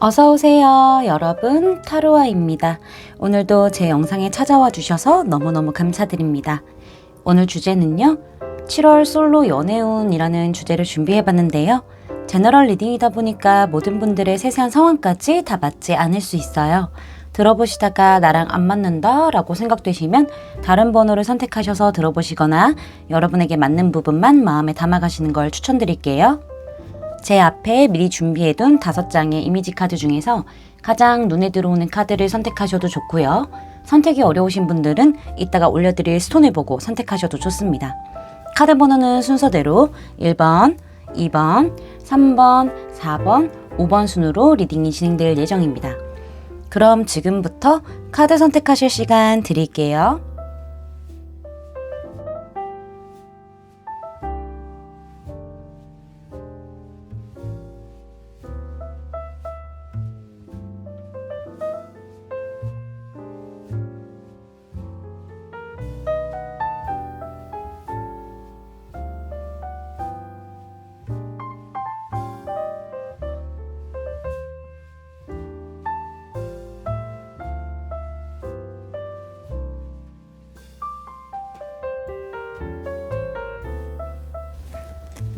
어서오세요, 여러분. 타로아입니다. 오늘도 제 영상에 찾아와 주셔서 너무너무 감사드립니다. 오늘 주제는요, 7월 솔로 연애운이라는 주제를 준비해봤는데요. 제너럴 리딩이다 보니까 모든 분들의 세세한 상황까지 다 맞지 않을 수 있어요. 들어보시다가 나랑 안 맞는다 라고 생각되시면 다른 번호를 선택하셔서 들어보시거나 여러분에게 맞는 부분만 마음에 담아가시는 걸 추천드릴게요. 제 앞에 미리 준비해둔 5장의 이미지 카드 중에서 가장 눈에 들어오는 카드를 선택하셔도 좋고요. 선택이 어려우신 분들은 이따가 올려드릴 스톤을 보고 선택하셔도 좋습니다. 카드 번호는 순서대로 1번, 2번, 3번, 4번, 5번 순으로 리딩이 진행될 예정입니다. 그럼 지금부터 카드 선택하실 시간 드릴게요.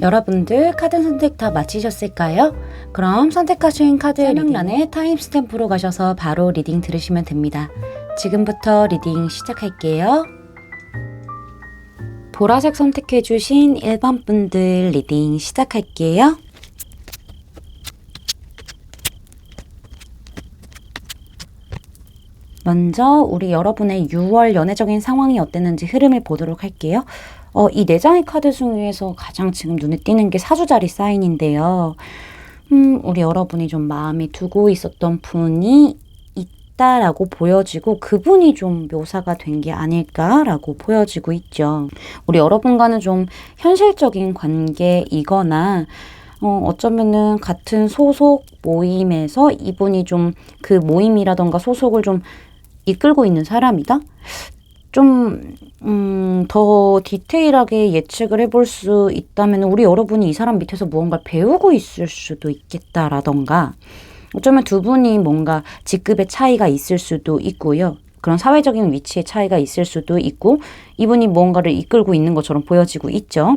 여러분들 카드 선택 다 마치셨을까요? 그럼 선택하신 카드 설명란에 타임스탬프로 가셔서 바로 리딩 들으시면 됩니다. 지금부터 리딩 시작할게요. 보라색 선택해주신 1번 분들 리딩 시작할게요. 먼저 우리 여러분의 6월 연애적인 상황이 어땠는지 흐름을 보도록 할게요. 이 4장의 카드 중에서 가장 지금 눈에 띄는 게 사주자리 사인인데요. 우리 여러분이 좀 마음에 두고 있었던 분이 있다라고 보여지고 그분이 좀 묘사가 된 게 아닐까라고 보여지고 있죠. 우리 여러분과는 좀 현실적인 관계이거나 어쩌면은 같은 소속 모임에서 이분이 좀 그 모임이라던가 소속을 좀 이끌고 있는 사람이다? 좀 더 디테일하게 예측을 해볼 수 있다면 우리 여러분이 이 사람 밑에서 무언가를 배우고 있을 수도 있겠다라던가 어쩌면 두 분이 뭔가 직급의 차이가 있을 수도 있고요. 그런 사회적인 위치의 차이가 있을 수도 있고 이분이 무언가를 이끌고 있는 것처럼 보여지고 있죠.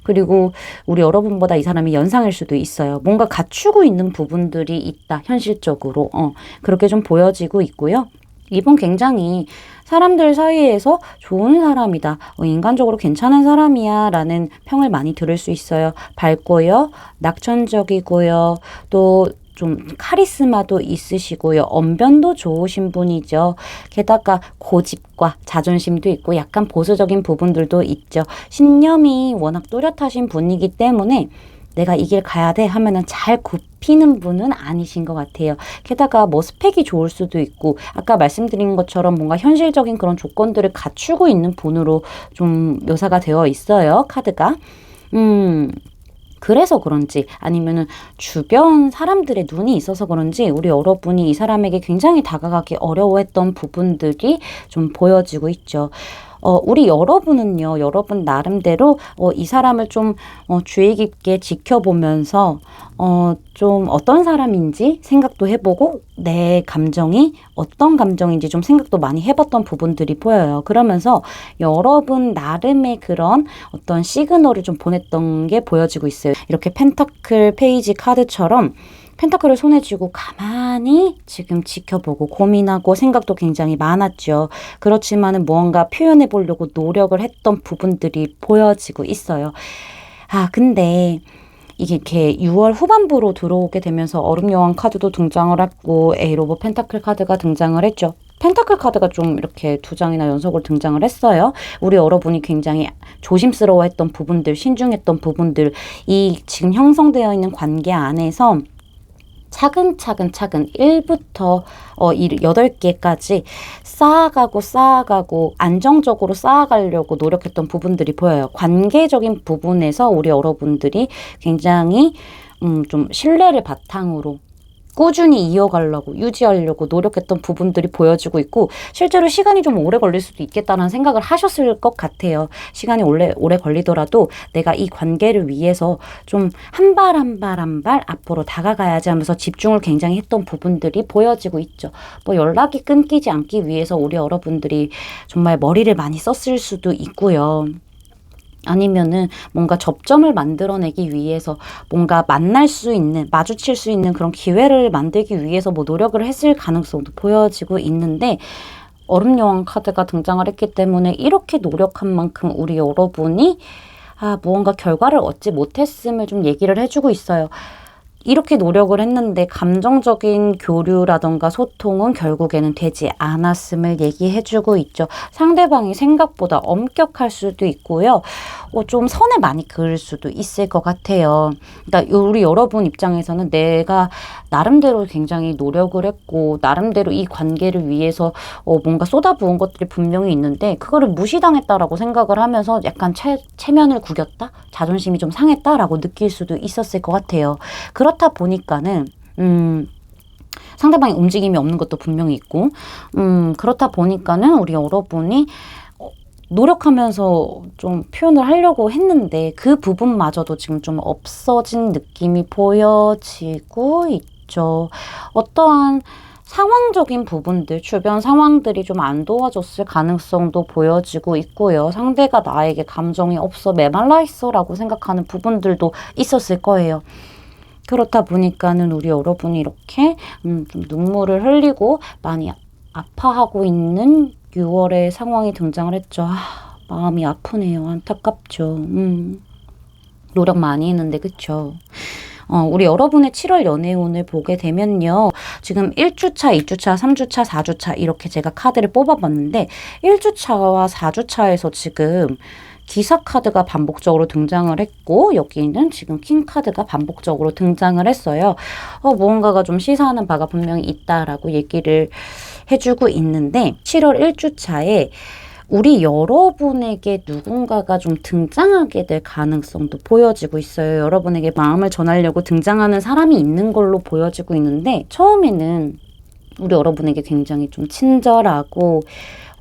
그리고 우리 여러분보다 이 사람이 연상일 수도 있어요. 뭔가 갖추고 있는 부분들이 있다. 현실적으로. 그렇게 좀 보여지고 있고요. 이분 굉장히 사람들 사이에서 좋은 사람이다. 인간적으로 괜찮은 사람이야 라는 평을 많이 들을 수 있어요. 밝고요. 낙천적이고요. 또 좀 카리스마도 있으시고요. 언변도 좋으신 분이죠. 게다가 고집과 자존심도 있고 약간 보수적인 부분들도 있죠. 신념이 워낙 또렷하신 분이기 때문에 내가 이 길 가야 돼 하면은 잘 굽히는 분은 아니신 것 같아요. 게다가 뭐 스펙이 좋을 수도 있고 아까 말씀드린 것처럼 뭔가 현실적인 그런 조건들을 갖추고 있는 분으로 좀 묘사가 되어 있어요. 카드가. 그래서 그런지 아니면은 주변 사람들의 눈이 있어서 그런지 우리 여러분이 이 사람에게 굉장히 다가가기 어려워했던 부분들이 좀 보여지고 있죠. 우리 여러분은요, 여러분 나름대로 이 사람을 좀 주의 깊게 지켜보면서 좀 어떤 사람인지 생각도 해보고 내 감정이 어떤 감정인지 좀 생각도 많이 해봤던 부분들이 보여요. 그러면서 여러분 나름의 그런 어떤 시그널을 좀 보냈던 게 보여지고 있어요. 이렇게 펜타클 페이지 카드처럼 펜타클을 손에 쥐고 가만히 지금 지켜보고 고민하고 생각도 굉장히 많았죠. 그렇지만은 무언가 표현해 보려고 노력을 했던 부분들이 보여지고 있어요. 근데 이게 이렇게 6월 후반부로 들어오게 되면서 얼음여왕 카드도 등장을 했고 에이로 오브 펜타클 카드가 등장을 했죠. 펜타클 카드가 좀 이렇게 2장이나 연속으로 등장을 했어요. 우리 여러분이 굉장히 조심스러워했던 부분들, 신중했던 부분들, 이 지금 형성되어 있는 관계 안에서 차근차근 1부터 8개까지 쌓아가고 안정적으로 쌓아가려고 노력했던 부분들이 보여요. 관계적인 부분에서 우리 여러분들이 굉장히 좀 신뢰를 바탕으로 꾸준히 이어가려고 유지하려고 노력했던 부분들이 보여지고 있고 실제로 시간이 좀 오래 걸릴 수도 있겠다는 생각을 하셨을 것 같아요. 시간이 오래 걸리더라도 내가 이 관계를 위해서 좀 한 발 한 발 한 발 앞으로 다가가야지 하면서 집중을 굉장히 했던 부분들이 보여지고 있죠. 뭐 연락이 끊기지 않기 위해서 우리 여러분들이 정말 머리를 많이 썼을 수도 있고요. 아니면은 뭔가 접점을 만들어내기 위해서 뭔가 만날 수 있는, 마주칠 수 있는 그런 기회를 만들기 위해서 뭐 노력을 했을 가능성도 보여지고 있는데 얼음여왕 카드가 등장을 했기 때문에 이렇게 노력한 만큼 우리 여러분이 무언가 결과를 얻지 못했음을 좀 얘기를 해주고 있어요. 이렇게 노력을 했는데 감정적인 교류라던가 소통은 결국에는 되지 않았음을 얘기해주고 있죠. 상대방이 생각보다 엄격할 수도 있고요. 좀 선을 많이 그을 수도 있을 것 같아요. 그러니까 우리 여러분 입장에서는 내가 나름대로 굉장히 노력을 했고 나름대로 이 관계를 위해서 뭔가 쏟아부은 것들이 분명히 있는데 그거를 무시당했다라고 생각을 하면서 약간 체면을 구겼다? 자존심이 좀 상했다라고 느낄 수도 있었을 것 같아요. 그렇다 보니까는 상대방의 움직임이 없는 것도 분명히 있고 그렇다 보니까는 우리 여러분이 노력하면서 좀 표현을 하려고 했는데 그 부분마저도 지금 좀 없어진 느낌이 보여지고 있죠. 어떠한 상황적인 부분들, 주변 상황들이 좀 안 도와줬을 가능성도 보여지고 있고요. 상대가 나에게 감정이 없어 메말라 있어 라고 생각하는 부분들도 있었을 거예요. 그렇다 보니까는 우리 여러분이 이렇게 좀 눈물을 흘리고 많이 아파하고 있는 6월의 상황이 등장을 했죠. 마음이 아프네요. 안타깝죠. 노력 많이 했는데 그쵸? 우리 여러분의 7월 연애운을 보게 되면요. 지금 1주차, 2주차, 3주차, 4주차 이렇게 제가 카드를 뽑아봤는데 1주차와 4주차에서 지금 기사 카드가 반복적으로 등장을 했고 여기는 지금 킹 카드가 반복적으로 등장을 했어요. 무언가가 좀 시사하는 바가 분명히 있다라고 얘기를 해주고 있는데 7월 1주차에 우리 여러분에게 누군가가 좀 등장하게 될 가능성도 보여지고 있어요. 여러분에게 마음을 전하려고 등장하는 사람이 있는 걸로 보여지고 있는데 처음에는 우리 여러분에게 굉장히 좀 친절하고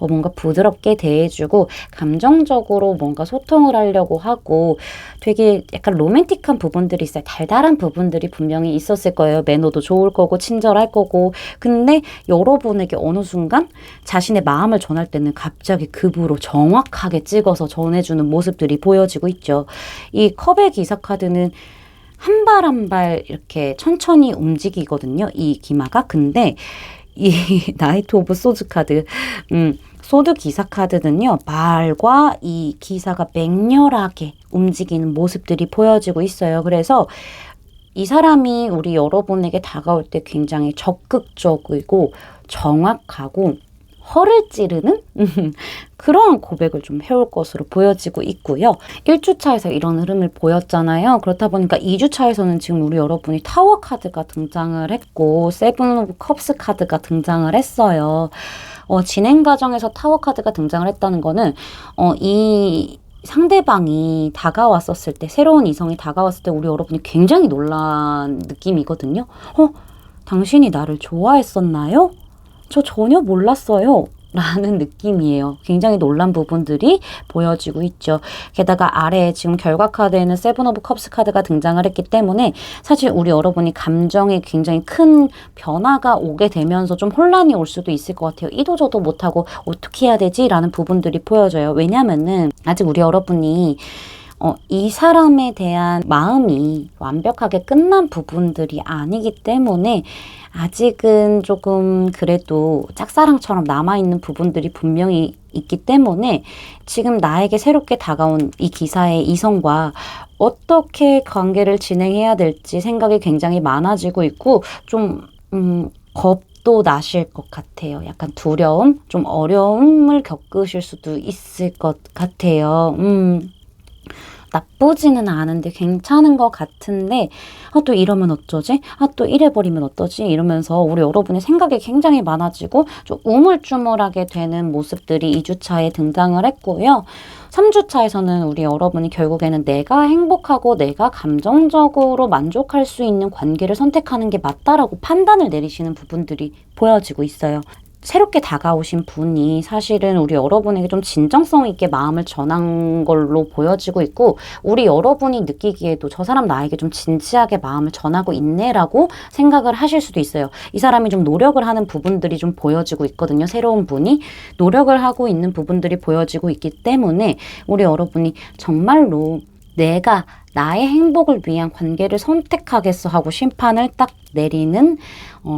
뭔가 부드럽게 대해주고 감정적으로 뭔가 소통을 하려고 하고 되게 약간 로맨틱한 부분들이 있어요. 달달한 부분들이 분명히 있었을 거예요. 매너도 좋을 거고 친절할 거고 근데 여러분에게 어느 순간 자신의 마음을 전할 때는 갑자기 급으로 정확하게 찍어서 전해주는 모습들이 보여지고 있죠. 이 컵의 기사 카드는 한 발 한 발 이렇게 천천히 움직이거든요. 이 기마가. 근데 이 나이트 오브 소드 카드 소드 기사 카드는요. 말과 이 기사가 맹렬하게 움직이는 모습들이 보여지고 있어요. 그래서 이 사람이 우리 여러분에게 다가올 때 굉장히 적극적이고 정확하고 허를 찌르는 그러한 고백을 좀 해올 것으로 보여지고 있고요. 1주차에서 이런 흐름을 보였잖아요. 그렇다 보니까 2주차에서는 지금 우리 여러분이 타워 카드가 등장을 했고 세븐 오브 컵스 카드가 등장을 했어요. 진행 과정에서 타워 카드가 등장을 했다는 거는 이 상대방이 다가왔었을 때 새로운 이성이 다가왔을 때 우리 여러분이 굉장히 놀란 느낌이거든요. 당신이 나를 좋아했었나요? 저 전혀 몰랐어요. 라는 느낌이에요. 굉장히 놀란 부분들이 보여지고 있죠. 게다가 아래에 지금 결과 카드에는 세븐 오브 컵스 카드가 등장을 했기 때문에 사실 우리 여러분이 감정에 굉장히 큰 변화가 오게 되면서 좀 혼란이 올 수도 있을 것 같아요. 이도저도 못하고 어떻게 해야 되지? 라는 부분들이 보여져요. 왜냐면은 아직 우리 여러분이 이 사람에 대한 마음이 완벽하게 끝난 부분들이 아니기 때문에 아직은 조금 그래도 짝사랑처럼 남아있는 부분들이 분명히 있기 때문에 지금 나에게 새롭게 다가온 이 기사의 이성과 어떻게 관계를 진행해야 될지 생각이 굉장히 많아지고 있고 좀 겁도 나실 것 같아요. 약간 두려움, 좀 어려움을 겪으실 수도 있을 것 같아요. 나쁘지는 않은데 괜찮은 것 같은데 또 이러면 어쩌지? 또 이래버리면 어떠지? 이러면서 우리 여러분의 생각이 굉장히 많아지고 좀 우물쭈물하게 되는 모습들이 2주차에 등장을 했고요. 3주차에서는 우리 여러분이 결국에는 내가 행복하고 내가 감정적으로 만족할 수 있는 관계를 선택하는 게 맞다라고 판단을 내리시는 부분들이 보여지고 있어요. 새롭게 다가오신 분이 사실은 우리 여러분에게 좀 진정성 있게 마음을 전한 걸로 보여지고 있고, 우리 여러분이 느끼기에도 저 사람 나에게 좀 진지하게 마음을 전하고 있네라고 생각을 하실 수도 있어요. 이 사람이 좀 노력을 하는 부분들이 좀 보여지고 있거든요. 새로운 분이 노력을 하고 있는 부분들이 보여지고 있기 때문에 우리 여러분이 정말로 내가 나의 행복을 위한 관계를 선택하겠어 하고 심판을 딱 내리는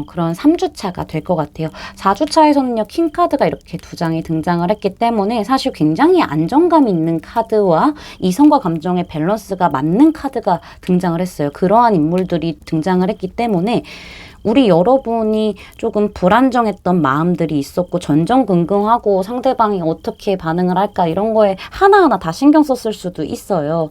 그런 3주차가 될 것 같아요. 4주차에서는요, 킹카드가 이렇게 2장이 등장을 했기 때문에 사실 굉장히 안정감 있는 카드와 이성과 감정의 밸런스가 맞는 카드가 등장을 했어요. 그러한 인물들이 등장을 했기 때문에 우리 여러분이 조금 불안정했던 마음들이 있었고 전전긍긍하고 상대방이 어떻게 반응을 할까 이런 거에 하나하나 다 신경 썼을 수도 있어요.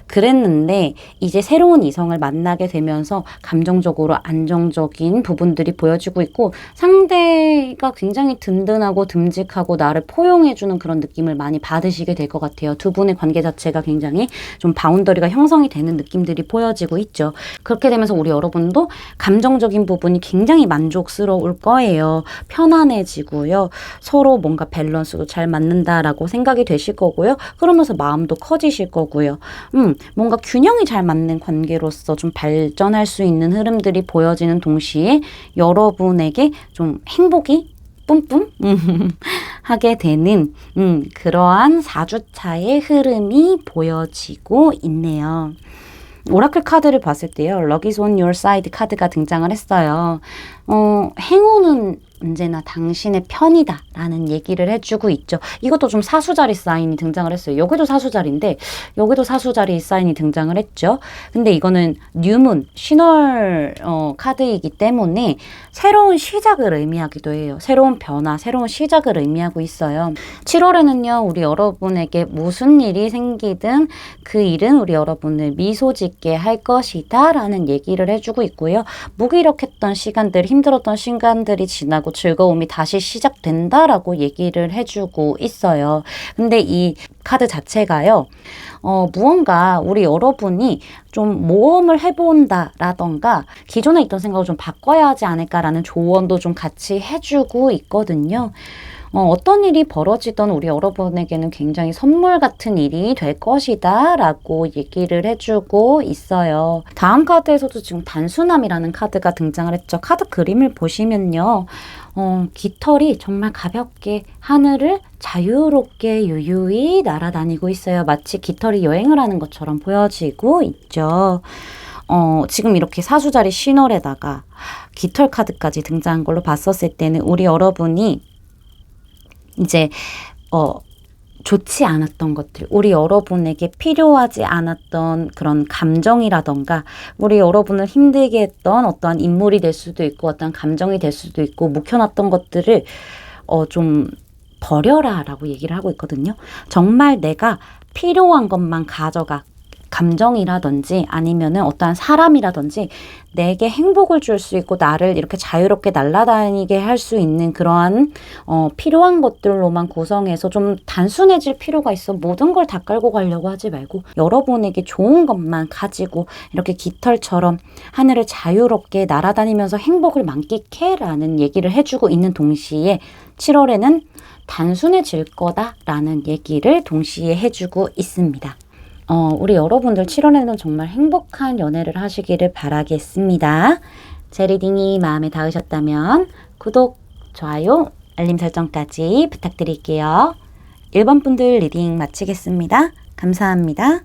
그랬는데 이제 새로운 이성을 만나게 되면서 감정적으로 안정적인 부분들이 보여지고 있고, 상대가 굉장히 든든하고 듬직하고 나를 포용해주는 그런 느낌을 많이 받으시게 될 것 같아요. 두 분의 관계 자체가 굉장히 좀 바운더리가 형성이 되는 느낌들이 보여지고 있죠. 그렇게 되면서 우리 여러분도 감정적인 부분이 굉장히 만족스러울 거예요. 편안해지고요. 서로 뭔가 밸런스도 잘 맞는다라고 생각이 되실 거고요. 그러면서 마음도 커지실 거고요. 뭔가 균형이 잘 맞는 관계로서 좀 발전할 수 있는 흐름들이 보여지는 동시에 여러분에게 좀 행복이 뿜뿜 하게 되는 그러한 4주차의 흐름이 보여지고 있네요. 오라클 카드를 봤을 때요, Luck is on your side 카드가 등장을 했어요. 행운은 언제나 당신의 편이다 라는 얘기를 해주고 있죠. 이것도 좀 사수자리 사인이 등장을 했어요. 여기도 사수자리인데 여기도 사수자리 사인이 등장을 했죠. 근데 이거는 뉴문, 신월 카드이기 때문에 새로운 시작을 의미하기도 해요. 새로운 변화, 새로운 시작을 의미하고 있어요. 7월에는요, 우리 여러분에게 무슨 일이 생기든 그 일은 우리 여러분을 미소 짓게 할 것이다 라는 얘기를 해주고 있고요. 무기력했던 시간들, 힘들었던 시간들이 지나고 즐거움이 다시 시작된다라고 얘기를 해주고 있어요. 근데 이 카드 자체가요, 무언가 우리 여러분이 좀 모험을 해본다라던가 기존에 있던 생각을 좀 바꿔야 하지 않을까라는 조언도 좀 같이 해주고 있거든요. 어떤 일이 벌어지던 우리 여러분에게는 굉장히 선물 같은 일이 될 것이다 라고 얘기를 해주고 있어요. 다음 카드에서도 지금 단순함이라는 카드가 등장을 했죠. 카드 그림을 보시면요, 깃털이 정말 가볍게 하늘을 자유롭게 유유히 날아다니고 있어요. 마치 깃털이 여행을 하는 것처럼 보여지고 있죠. 지금 이렇게 사수자리 신월에다가 깃털 카드까지 등장한 걸로 봤었을 때는 우리 여러분이 이제 좋지 않았던 것들, 우리 여러분에게 필요하지 않았던 그런 감정이라던가 우리 여러분을 힘들게 했던 어떠한 인물이 될 수도 있고 어떠한 감정이 될 수도 있고 묵혀놨던 것들을 좀 버려라 라고 얘기를 하고 있거든요. 정말 내가 필요한 것만 가져가. 감정이라든지 아니면은 어떠한 사람이라든지 내게 행복을 줄 수 있고 나를 이렇게 자유롭게 날아다니게 할 수 있는 그러한 필요한 것들로만 구성해서 좀 단순해질 필요가 있어. 모든 걸 다 깔고 가려고 하지 말고 여러분에게 좋은 것만 가지고 이렇게 깃털처럼 하늘을 자유롭게 날아다니면서 행복을 만끽해 라는 얘기를 해주고 있는 동시에 7월에는 단순해질 거다라는 얘기를 동시에 해주고 있습니다. 우리 여러분들 7월에는 정말 행복한 연애를 하시기를 바라겠습니다. 제 리딩이 마음에 닿으셨다면 구독, 좋아요, 알림 설정까지 부탁드릴게요. 1번 분들 리딩 마치겠습니다. 감사합니다.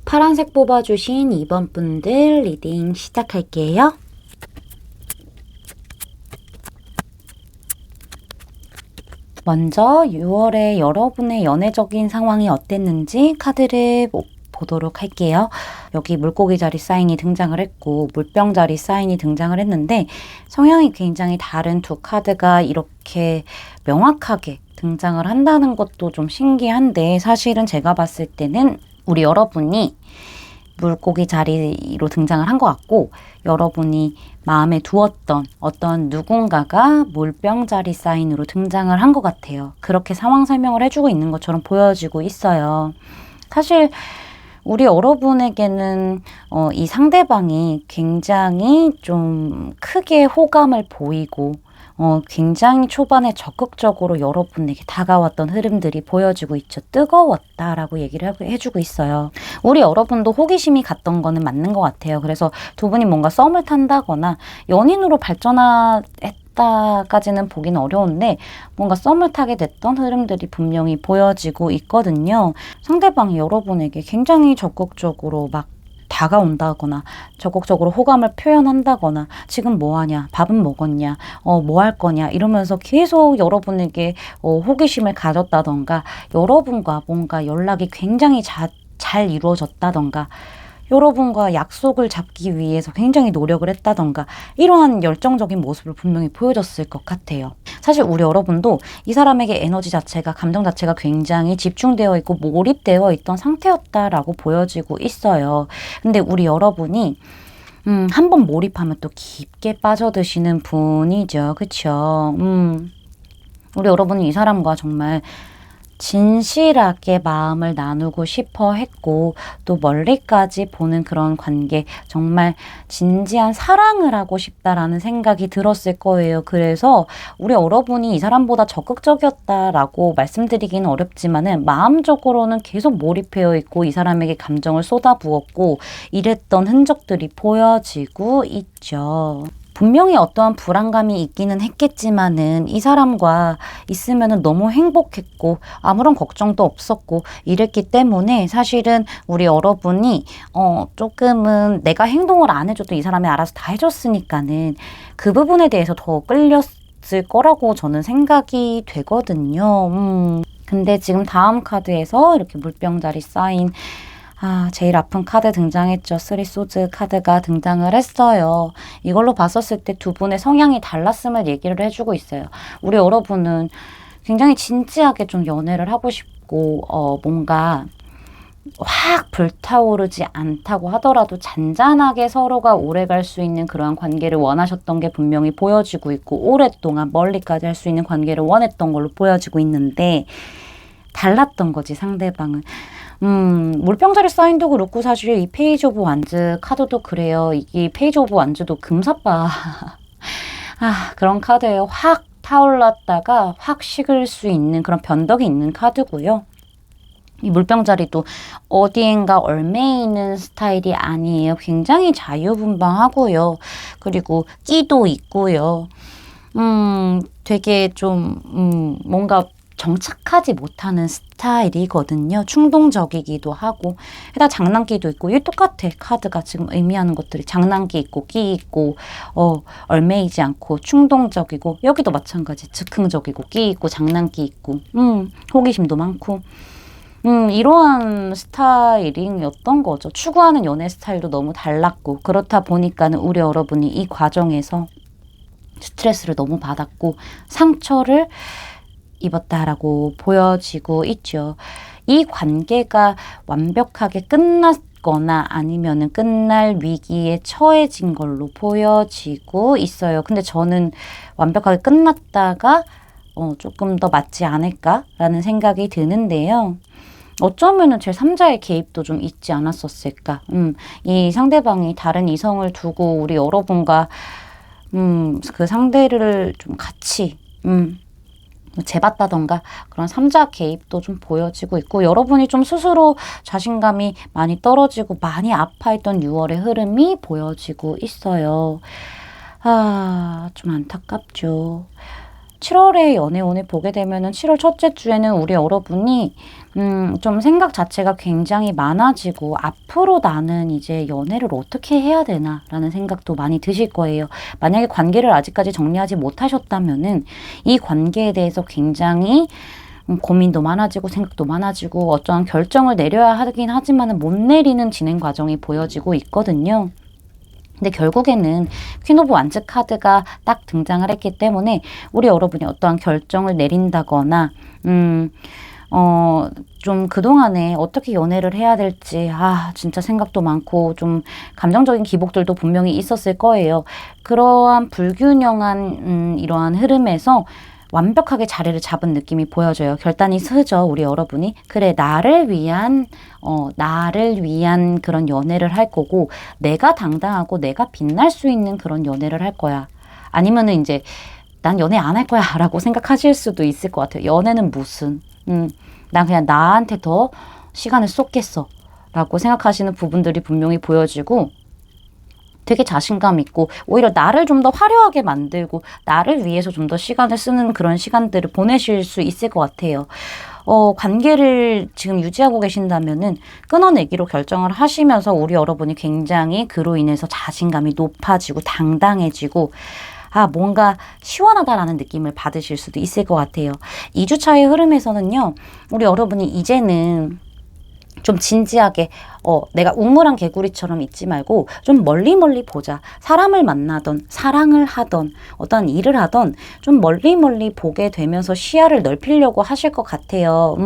파란색 뽑아주신 2번 분들 리딩 시작할게요. 먼저 6월에 여러분의 연애적인 상황이 어땠는지 카드를 보도록 할게요. 여기 물고기 자리 사인이 등장을 했고 물병 자리 사인이 등장을 했는데 성향이 굉장히 다른 두 카드가 이렇게 명확하게 등장을 한다는 것도 좀 신기한데 사실은 제가 봤을 때는 우리 여러분이 물고기 자리로 등장을 한 것 같고, 여러분이 마음에 두었던 어떤 누군가가 물병 자리 사인으로 등장을 한 것 같아요. 그렇게 상황 설명을 해주고 있는 것처럼 보여지고 있어요. 사실 우리 여러분에게는 이 상대방이 굉장히 좀 크게 호감을 보이고 굉장히 초반에 적극적으로 여러분에게 다가왔던 흐름들이 보여지고 있죠. 뜨거웠다라고 얘기를 해주고 있어요. 우리 여러분도 호기심이 갔던 거는 맞는 것 같아요. 그래서 두 분이 뭔가 썸을 탄다거나 연인으로 발전했다까지는 보기는 어려운데 뭔가 썸을 타게 됐던 흐름들이 분명히 보여지고 있거든요. 상대방이 여러분에게 굉장히 적극적으로 막 다가온다거나 적극적으로 호감을 표현한다거나 지금 뭐 하냐, 밥은 먹었냐, 뭐 할 거냐 이러면서 계속 여러분에게 호기심을 가졌다던가 여러분과 뭔가 연락이 굉장히 잘 이루어졌다던가 여러분과 약속을 잡기 위해서 굉장히 노력을 했다던가 이러한 열정적인 모습을 분명히 보여줬을 것 같아요. 사실 우리 여러분도 이 사람에게 에너지 자체가 감정 자체가 굉장히 집중되어 있고 몰입되어 있던 상태였다라고 보여지고 있어요. 근데 우리 여러분이 한번 몰입하면 또 깊게 빠져드시는 분이죠. 그쵸? 우리 여러분은 이 사람과 정말 진실하게 마음을 나누고 싶어 했고 또 멀리까지 보는 그런 관계 정말 진지한 사랑을 하고 싶다라는 생각이 들었을 거예요. 그래서 우리 여러분이 이 사람보다 적극적이었다라고 말씀드리기는 어렵지만은 마음적으로는 계속 몰입해 있고 이 사람에게 감정을 쏟아부었고 이랬던 흔적들이 보여지고 있죠. 분명히 어떠한 불안감이 있기는 했겠지만은 이 사람과 있으면은 너무 행복했고 아무런 걱정도 없었고 이랬기 때문에 사실은 우리 여러분이 조금은 내가 행동을 안 해줘도 이 사람이 알아서 다 해줬으니까는 그 부분에 대해서 더 끌렸을 거라고 저는 생각이 되거든요. 근데 지금 다음 카드에서 이렇게 물병자리 쌓인 제일 아픈 카드 등장했죠. 쓰리 소즈 카드가 등장을 했어요. 이걸로 봤었을 때 두 분의 성향이 달랐음을 얘기를 해주고 있어요. 우리 여러분은 굉장히 진지하게 좀 연애를 하고 싶고 뭔가 확 불타오르지 않다고 하더라도 잔잔하게 서로가 오래 갈 수 있는 그러한 관계를 원하셨던 게 분명히 보여지고 있고 오랫동안 멀리까지 할 수 있는 관계를 원했던 걸로 보여지고 있는데 달랐던 거지 상대방은. 물병자리 사인도 그렇고 사실 이 페이지 오브 완즈 카드도 그래요. 이 페이지 오브 완즈도 금사빠 그런 카드예요. 확 타올랐다가 확 식을 수 있는 그런 변덕이 있는 카드고요. 이 물병자리도 어디엔가 얽매이는 있는 스타일이 아니에요. 굉장히 자유분방하고요. 그리고 끼도 있고요. 되게 좀 뭔가 정착하지 못하는 스타일이거든요. 충동적이기도 하고 게다가 장난기도 있고 이 똑같아. 카드가 지금 의미하는 것들이 장난기 있고 끼 있고 얽매이지 않고 충동적이고 여기도 마찬가지. 즉흥적이고 끼 있고 장난기 있고 호기심도 많고 이러한 스타일이었던 거죠. 추구하는 연애 스타일도 너무 달랐고 그렇다 보니까는 우리 여러분이 이 과정에서 스트레스를 너무 받았고 상처를 입었다라고 보여지고 있죠. 이 관계가 완벽하게 끝났거나 아니면은 끝날 위기에 처해진 걸로 보여지고 있어요. 근데 저는 완벽하게 끝났다가 조금 더 맞지 않을까라는 생각이 드는데요. 어쩌면은 제3자의 개입도 좀 있지 않았었을까. 이 상대방이 다른 이성을 두고 우리 여러분과 그 상대를 좀 같이 재봤다던가 그런 3자 개입도 좀 보여지고 있고 여러분이 좀 스스로 자신감이 많이 떨어지고 많이 아파했던 6월의 흐름이 보여지고 있어요. 좀 안타깝죠. 7월에 연애운을 보게 되면은 7월 첫째 주에는 우리 여러분이 좀 생각 자체가 굉장히 많아지고 앞으로 나는 이제 연애를 어떻게 해야 되나 라는 생각도 많이 드실 거예요. 만약에 관계를 아직까지 정리하지 못하셨다면은 이 관계에 대해서 굉장히 고민도 많아지고 생각도 많아지고 어떠한 결정을 내려야 하긴 하지만 못 내리는 진행 과정이 보여지고 있거든요. 근데 결국에는 퀸 오브 완즈 카드가 딱 등장을 했기 때문에 우리 여러분이 어떠한 결정을 내린다거나 좀 그동안에 어떻게 연애를 해야 될지, 진짜 생각도 많고, 좀 감정적인 기복들도 분명히 있었을 거예요. 그러한 불균형한, 이러한 흐름에서 완벽하게 자리를 잡은 느낌이 보여져요. 결단이 서죠, 우리 여러분이. 그래, 나를 위한 그런 연애를 할 거고, 내가 당당하고 내가 빛날 수 있는 그런 연애를 할 거야. 아니면은 이제, 난 연애 안 할 거야 라고 생각하실 수도 있을 것 같아요. 연애는 무슨, 난 그냥 나한테 더 시간을 쏟겠어 라고 생각하시는 부분들이 분명히 보여지고, 되게 자신감 있고 오히려 나를 좀 더 화려하게 만들고 나를 위해서 좀 더 시간을 쓰는 그런 시간들을 보내실 수 있을 것 같아요. 관계를 지금 유지하고 계신다면은 끊어내기로 결정을 하시면서 우리 여러분이 굉장히 그로 인해서 자신감이 높아지고 당당해지고 뭔가 시원하다라는 느낌을 받으실 수도 있을 것 같아요. 2주차의 흐름에서는요, 우리 여러분이 이제는 좀 진지하게 내가 우물한 개구리처럼 있지 말고 좀 멀리 보자. 사람을 만나던 사랑을 하던 어떤 일을 하던 좀 멀리 보게 되면서 시야를 넓히려고 하실 것 같아요.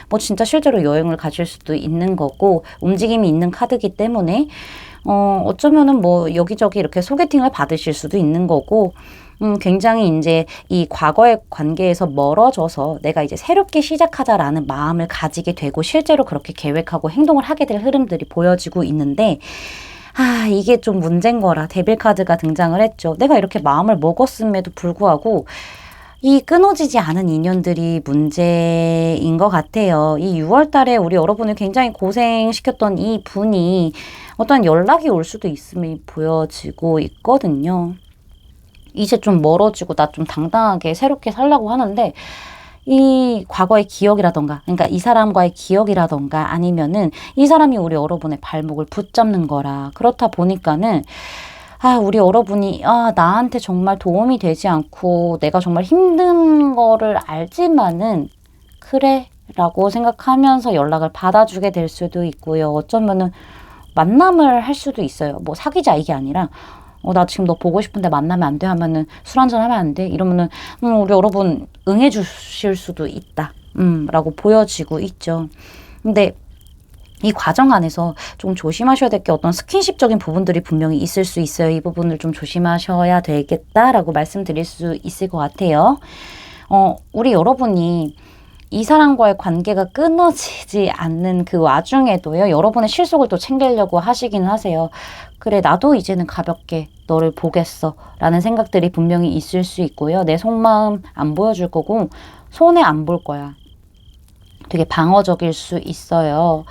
뭐 진짜 실제로 여행을 가실 수도 있는 거고 움직임이 있는 카드이기 때문에 어쩌면은 뭐 여기저기 이렇게 소개팅을 받으실 수도 있는 거고 굉장히 이제 이 과거의 관계에서 멀어져서 내가 이제 새롭게 시작하자라는 마음을 가지게 되고 실제로 그렇게 계획하고 행동을 하게 될 흐름들이 보여지고 있는데 이게 좀 문제인 거라 데빌 카드가 등장을 했죠. 내가 이렇게 마음을 먹었음에도 불구하고 이 끊어지지 않은 인연들이 문제인 것 같아요. 이 6월 달에 우리 여러분을 굉장히 고생시켰던 이 분이 어떤 연락이 올 수도 있음이 보여지고 있거든요. 이제 좀 멀어지고 나 좀 당당하게 새롭게 살려고 하는데 이 과거의 기억이라던가 그러니까 이 사람과의 기억이라던가 아니면은 이 사람이 우리 여러분의 발목을 붙잡는 거라 그렇다 보니까는 우리 여러분이 나한테 정말 도움이 되지 않고 내가 정말 힘든 거를 알지만은 그래 라고 생각하면서 연락을 받아주게 될 수도 있고요. 어쩌면은 만남을 할 수도 있어요. 뭐 사귀자 이게 아니라 나 지금 너 보고 싶은데 만나면 안 돼 하면은 술 한잔 하면 안 돼? 이러면은 우리 여러분 응해 주실 수도 있다. 라고 보여지고 있죠. 근데 이 과정 안에서 좀 조심하셔야 될 게 어떤 스킨십적인 부분들이 분명히 있을 수 있어요. 이 부분을 좀 조심하셔야 되겠다라고 말씀드릴 수 있을 것 같아요. 우리 여러분이 이 사람과의 관계가 끊어지지 않는 그 와중에도요, 여러분의 실속을 또 챙기려고 하시긴 하세요. 그래, 나도 이제는 가볍게 너를 보겠어. 라는 생각들이 분명히 있을 수 있고요. 내 속마음 안 보여줄 거고, 손해 안 볼 거야. 되게 방어적일 수 있어요.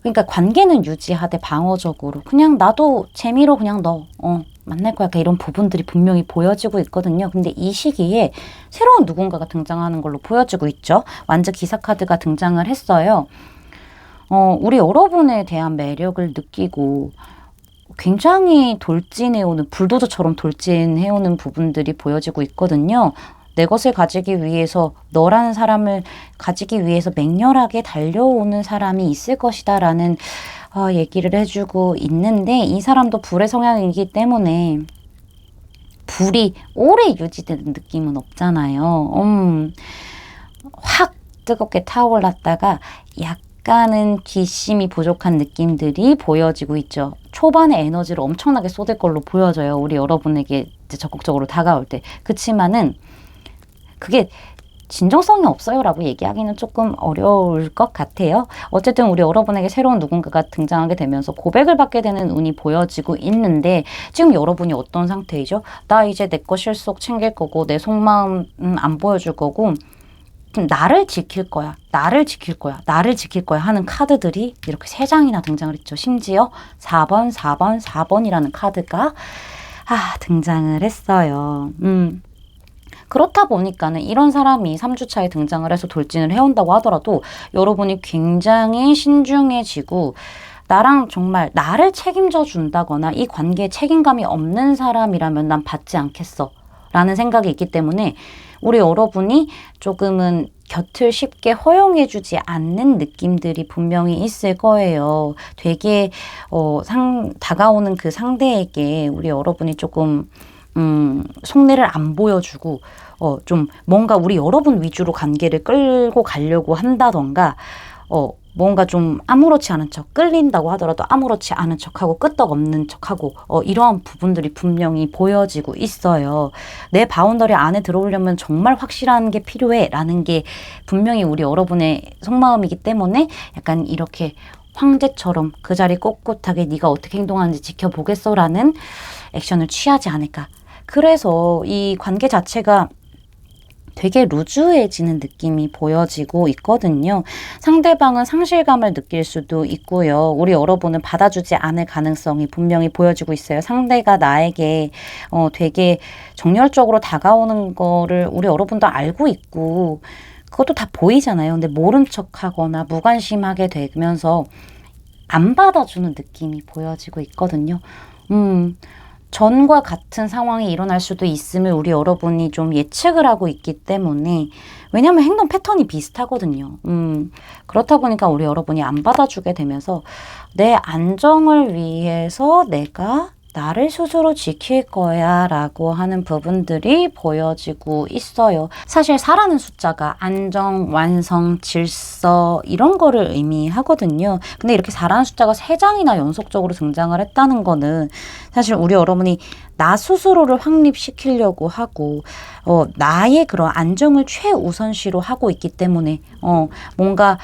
그러니까 관계는 유지하되 방어적으로. 그냥 나도 재미로 그냥 너, 만날 거야. 이런 부분들이 분명히 보여지고 있거든요. 근데 이 시기에 새로운 누군가가 등장하는 걸로 보여지고 있죠. 완전 기사 카드가 등장을 했어요. 우리 여러분에 대한 매력을 느끼고 굉장히 돌진해오는, 불도저처럼 돌진해오는 부분들이 보여지고 있거든요. 내 것을 가지기 위해서, 너라는 사람을 가지기 위해서 맹렬하게 달려오는 사람이 있을 것이다 라는 얘기를 해주고 있는데, 이 사람도 불의 성향이기 때문에 불이 오래 유지되는 느낌은 없잖아요. 확 뜨겁게 타올랐다가 약간은 뒷심이 부족한 느낌들이 보여지고 있죠. 초반에 에너지를 엄청나게 쏟을 걸로 보여져요. 우리 여러분에게 이제 적극적으로 다가올 때. 그치만은 그게 진정성이 없어요 라고 얘기하기는 조금 어려울 것 같아요. 어쨌든 우리 여러분에게 새로운 누군가가 등장하게 되면서 고백을 받게 되는 운이 보여지고 있는데 지금 여러분이 어떤 상태이죠? 나 이제 내 거 실속 챙길 거고 내 속마음 안 보여줄 거고 나를 지킬 거야. 나를 지킬 거야. 나를 지킬 거야 하는 카드들이 이렇게 3장이나 등장을 했죠. 심지어 4번, 4번, 4번이라는 카드가 등장을 했어요. 그렇다 보니까는 이런 사람이 3주차에 등장을 해서 돌진을 해온다고 하더라도 여러분이 굉장히 신중해지고 나랑 정말 나를 책임져 준다거나 이 관계에 책임감이 없는 사람이라면 난 받지 않겠어 라는 생각이 있기 때문에 우리 여러분이 조금은 곁을 쉽게 허용해주지 않는 느낌들이 분명히 있을 거예요. 되게 다가오는 그 상대에게 우리 여러분이 조금 속내를 안 보여주고 좀 뭔가 우리 여러분 위주로 관계를 끌고 가려고 한다던가, 뭔가 좀 아무렇지 않은 척, 끌린다고 하더라도 아무렇지 않은 척하고 끄떡없는 척하고 이러한 부분들이 분명히 보여지고 있어요. 내 바운더리 안에 들어오려면 정말 확실한 게 필요해 라는 게 분명히 우리 여러분의 속마음이기 때문에 약간 이렇게 황제처럼 그 자리 꼿꼿하게 네가 어떻게 행동하는지 지켜보겠어 라는 액션을 취하지 않을까. 그래서 이 관계 자체가 되게 루즈해지는 느낌이 보여지고 있거든요. 상대방은 상실감을 느낄 수도 있고요. 우리 여러분은 받아주지 않을 가능성이 분명히 보여지고 있어요. 상대가 나에게 되게 정열적으로 다가오는 거를 우리 여러분도 알고 있고 그것도 다 보이잖아요. 근데 모른 척하거나 무관심하게 되면서 안 받아주는 느낌이 보여지고 있거든요. 전과 같은 상황이 일어날 수도 있음을 우리 여러분이 좀 예측을 하고 있기 때문에, 왜냐하면 행동 패턴이 비슷하거든요. 그렇다 보니까 우리 여러분이 안 받아주게 되면서 내 안정을 위해서 내가 나를 스스로 지킬 거야 라고 하는 부분들이 보여지고 있어요. 사실 4라는 숫자가 안정, 완성, 질서 이런 거를 의미하거든요. 근데 이렇게 4라는 숫자가 3장이나 연속적으로 등장을 했다는 거는 사실 우리 여러분이 나 스스로를 확립시키려고 하고 나의 그런 안정을 최우선시로 하고 있기 때문에 뭔가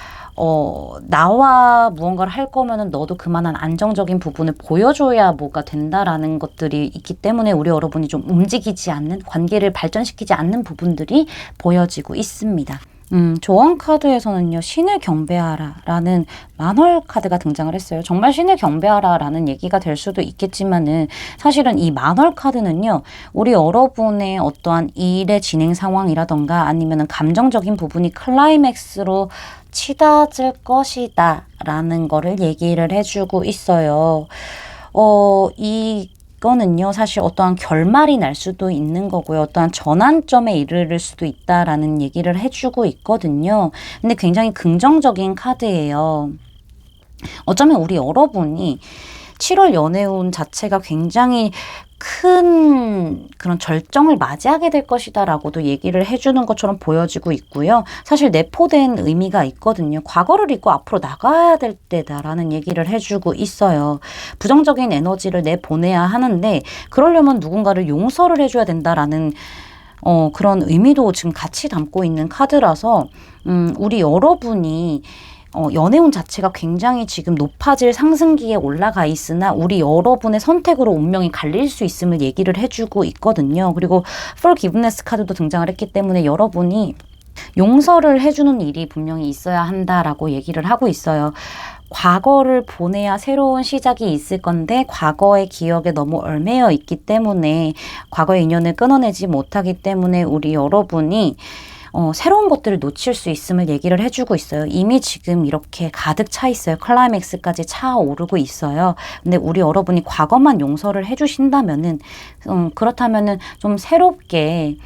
나와 무언가를 할 거면은 너도 그만한 안정적인 부분을 보여줘야 뭐가 된다라는 것들이 있기 때문에 우리 여러분이 좀 움직이지 않는, 관계를 발전시키지 않는 부분들이 보여지고 있습니다. 조언 카드에서는요, 신을 경배하라 라는 만월 카드가 등장을 했어요. 정말 신을 경배하라 라는 얘기가 될 수도 있겠지만은 사실은 이 만월 카드는요, 우리 여러분의 어떠한 일의 진행 상황이라던가 아니면은 감정적인 부분이 클라이맥스로 치닫을 것이다 라는 거를 얘기를 해주고 있어요. 이거는요, 사실 어떠한 결말이 날 수도 있는 거고요. 어떠한 전환점에 이르를 수도 있다라는 얘기를 해주고 있거든요. 근데 굉장히 긍정적인 카드예요. 어쩌면 우리 여러분이 7월 연애운 자체가 굉장히 큰 그런 절정을 맞이하게 될 것이다 라고도 얘기를 해주는 것처럼 보여지고 있고요. 사실 내포된 의미가 있거든요. 과거를 잊고 앞으로 나가야 될 때다라는 얘기를 해주고 있어요. 부정적인 에너지를 내보내야 하는데 그러려면 누군가를 용서를 해줘야 된다라는 그런 의미도 지금 같이 담고 있는 카드라서 우리 여러분이 연애운 자체가 굉장히 지금 높아질 상승기에 올라가 있으나 우리 여러분의 선택으로 운명이 갈릴 수 있음을 얘기를 해주고 있거든요. 그리고 Forgiveness 카드도 등장을 했기 때문에 여러분이 용서를 해주는 일이 분명히 있어야 한다라고 얘기를 하고 있어요. 과거를 보내야 새로운 시작이 있을 건데 과거의 기억에 너무 얽매여 있기 때문에 과거의 인연을 끊어내지 못하기 때문에 우리 여러분이 새로운 것들을 놓칠 수 있음을 얘기를 해주고 있어요. 이미 지금 이렇게 가득 차 있어요. 클라이맥스까지 차오르고 있어요. 근데 우리 여러분이 과거만 용서를 해주신다면은, 그렇다면은 좀 새롭게,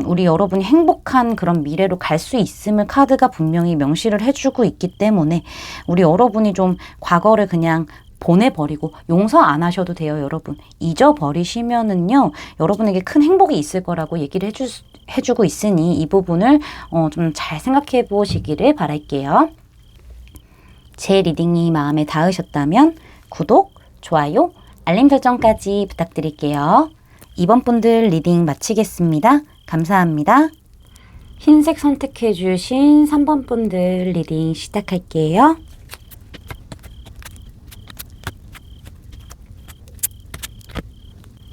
우리 여러분이 행복한 그런 미래로 갈 수 있음을 카드가 분명히 명시를 해주고 있기 때문에 우리 여러분이 좀 과거를 그냥 보내버리고 용서 안 하셔도 돼요, 여러분. 잊어버리시면은요, 여러분에게 큰 행복이 있을 거라고 얘기를 해주고 있으니 이 부분을 좀 잘 생각해 보시기를 바랄게요. 제 리딩이 마음에 닿으셨다면 구독, 좋아요, 알림 설정까지 부탁드릴게요. 이번 분들 리딩 마치겠습니다. 감사합니다. 흰색 선택해 주신 3번 분들 리딩 시작할게요.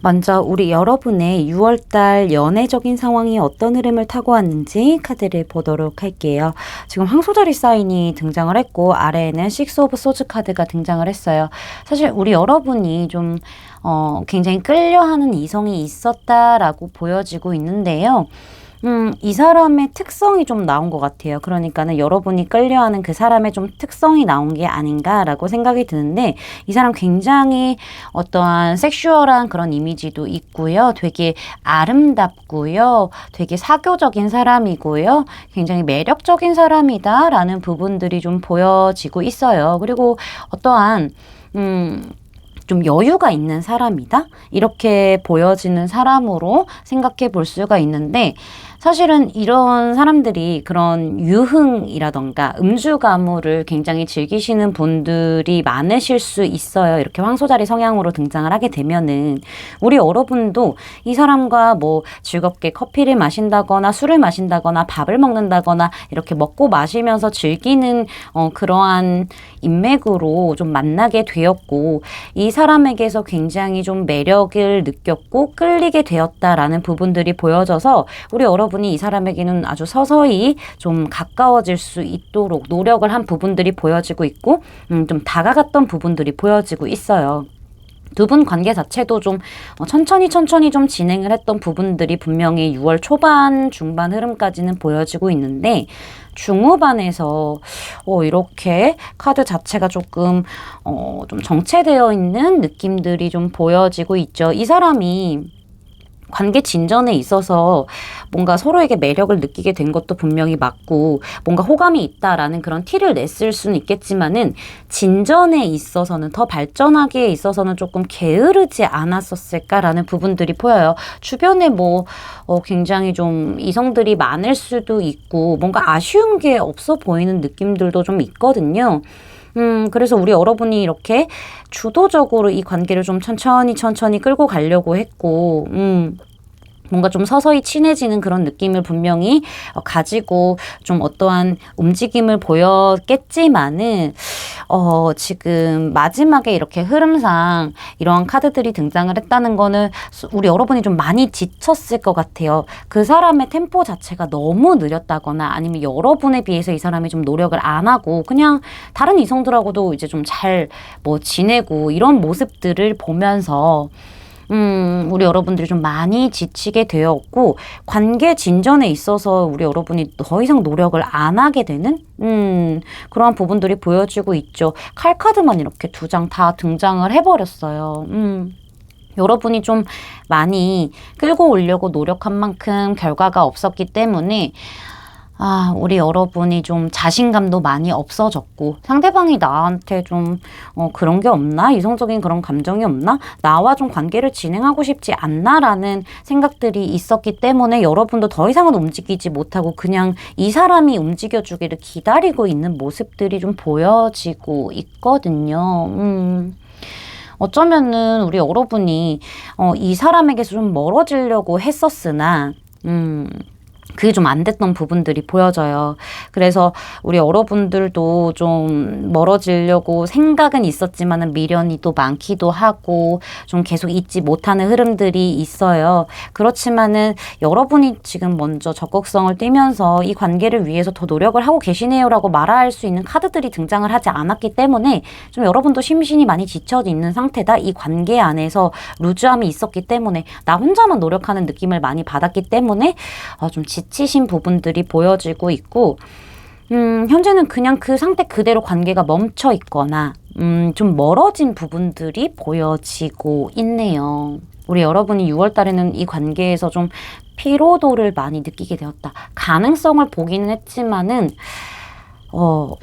먼저 우리 여러분의 6월달 연애적인 상황이 어떤 흐름을 타고 왔는지 카드를 보도록 할게요. 지금 황소자리 사인이 등장을 했고 아래에는 식스 오브 소즈 카드가 등장을 했어요. 사실 우리 여러분이 좀 굉장히 끌려하는 이성이 있었다라고 보여지고 있는데요. 이 사람의 특성이 좀 나온 것 같아요. 그러니까는 여러분이 끌려하는 그 사람의 좀 특성이 나온 게 아닌가라고 생각이 드는데 이 사람 굉장히 어떠한 섹슈얼한 그런 이미지도 있고요. 되게 아름답고요. 되게 사교적인 사람이고요. 굉장히 매력적인 사람이다라는 부분들이 좀 보여지고 있어요. 그리고 어떠한 좀 여유가 있는 사람이다? 이렇게 보여지는 사람으로 생각해 볼 수가 있는데, 사실은 이런 사람들이 그런 유흥이라던가 음주 가무를 굉장히 즐기시는 분들이 많으실 수 있어요. 이렇게 황소자리 성향으로 등장을 하게 되면은 우리 여러분도 이 사람과 뭐 즐겁게 커피를 마신다거나 술을 마신다거나 밥을 먹는다거나 이렇게 먹고 마시면서 즐기는 그러한 인맥으로 좀 만나게 되었고, 이 사람에게서 굉장히 좀 매력을 느꼈고 끌리게 되었다라는 부분들이 보여져서 우리 여러분이 이 사람에게는 아주 서서히 좀 가까워질 수 있도록 노력을 한 부분들이 보여지고 있고, 좀 다가갔던 부분들이 보여지고 있어요. 두 분 관계 자체도 좀 천천히 좀 진행을 했던 부분들이 분명히 6월 초반, 중반 흐름까지는 보여지고 있는데, 중후반에서 이렇게 카드 자체가 조금 좀 정체되어 있는 느낌들이 좀 보여지고 있죠. 이 사람이 관계 진전에 있어서 뭔가 서로에게 매력을 느끼게 된 것도 분명히 맞고, 뭔가 호감이 있다라는 그런 티를 냈을 수는 있겠지만은, 진전에 있어서는, 더 발전하기에 있어서는 조금 게으르지 않았었을까라는 부분들이 보여요. 주변에 굉장히 좀 이성들이 많을 수도 있고, 뭔가 아쉬운 게 없어 보이는 느낌들도 좀 있거든요. 그래서 우리 여러분이 이렇게 주도적으로 이 관계를 좀 천천히 끌고 가려고 했고, 뭔가 좀 서서히 친해지는 그런 느낌을 분명히 가지고 좀 어떠한 움직임을 보였겠지만은, 지금 마지막에 이렇게 흐름상 이러한 카드들이 등장을 했다는 거는 우리 여러분이 좀 많이 지쳤을 것 같아요. 그 사람의 템포 자체가 너무 느렸다거나, 아니면 여러분에 비해서 이 사람이 좀 노력을 안 하고 그냥 다른 이성들하고도 이제 좀 잘 지내고 이런 모습들을 보면서 우리 여러분들이 좀 많이 지치게 되었고, 관계 진전에 있어서 우리 여러분이 더 이상 노력을 안 하게 되는 그러한 부분들이 보여지고 있죠. 칼카드만 이렇게 2장 다 등장을 해버렸어요. 여러분이 좀 많이 끌고 오려고 노력한 만큼 결과가 없었기 때문에, 우리 여러분이 좀 자신감도 많이 없어졌고, 상대방이 나한테 좀 그런 게 없나? 이성적인 그런 감정이 없나? 나와 좀 관계를 진행하고 싶지 않나라는 생각들이 있었기 때문에 여러분도 더 이상은 움직이지 못하고 그냥 이 사람이 움직여주기를 기다리고 있는 모습들이 좀 보여지고 있거든요. 어쩌면은 우리 여러분이 이 사람에게서 좀 멀어지려고 했었으나 그게 좀 안 됐던 부분들이 보여져요. 그래서 우리 여러분들도 좀 멀어지려고 생각은 있었지만은 미련이 또 많기도 하고 좀 계속 잊지 못하는 흐름들이 있어요. 그렇지만은 여러분이 지금 먼저 적극성을 띠면서 이 관계를 위해서 더 노력을 하고 계시네요라고 말할 수 있는 카드들이 등장을 하지 않았기 때문에 좀 여러분도 심신이 많이 지쳐 있는 상태다. 이 관계 안에서 루즈함이 있었기 때문에, 나 혼자만 노력하는 느낌을 많이 받았기 때문에 좀 지치신 부분들이 보여지고 있고, 현재는 그냥 그 상태 그대로 관계가 멈춰 있거나 좀 멀어진 부분들이 보여지고 있네요. 우리 여러분이 6월 달에는 이 관계에서 좀 피로도를 많이 느끼게 되었다. 가능성을 보기는 했지만은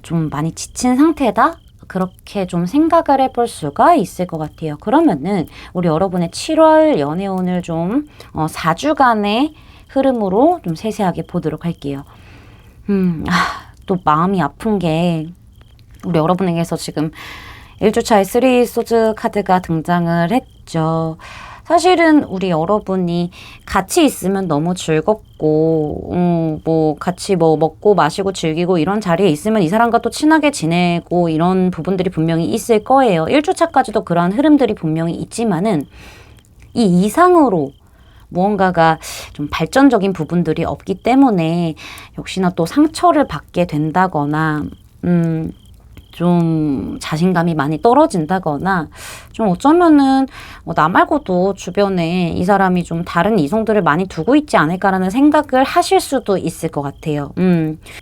좀 많이 지친 상태다? 그렇게 좀 생각을 해볼 수가 있을 것 같아요. 그러면은 우리 여러분의 7월 연애운을 좀 4주간의 흐름으로 좀 세세하게 보도록 할게요. 또 마음이 아픈 게, 우리 여러분에게서 지금 1주차에 3 소즈 카드가 등장을 했죠. 사실은 우리 여러분이 같이 있으면 너무 즐겁고, 같이 먹고 마시고 즐기고 이런 자리에 있으면 이 사람과 또 친하게 지내고 이런 부분들이 분명히 있을 거예요. 1주차까지도 그러한 흐름들이 분명히 있지만은, 이 이상으로 무언가가 좀 발전적인 부분들이 없기 때문에 역시나 또 상처를 받게 된다거나 좀 자신감이 많이 떨어진다거나, 좀 어쩌면은 나 말고도 주변에 이 사람이 좀 다른 이성들을 많이 두고 있지 않을까라는 생각을 하실 수도 있을 것 같아요.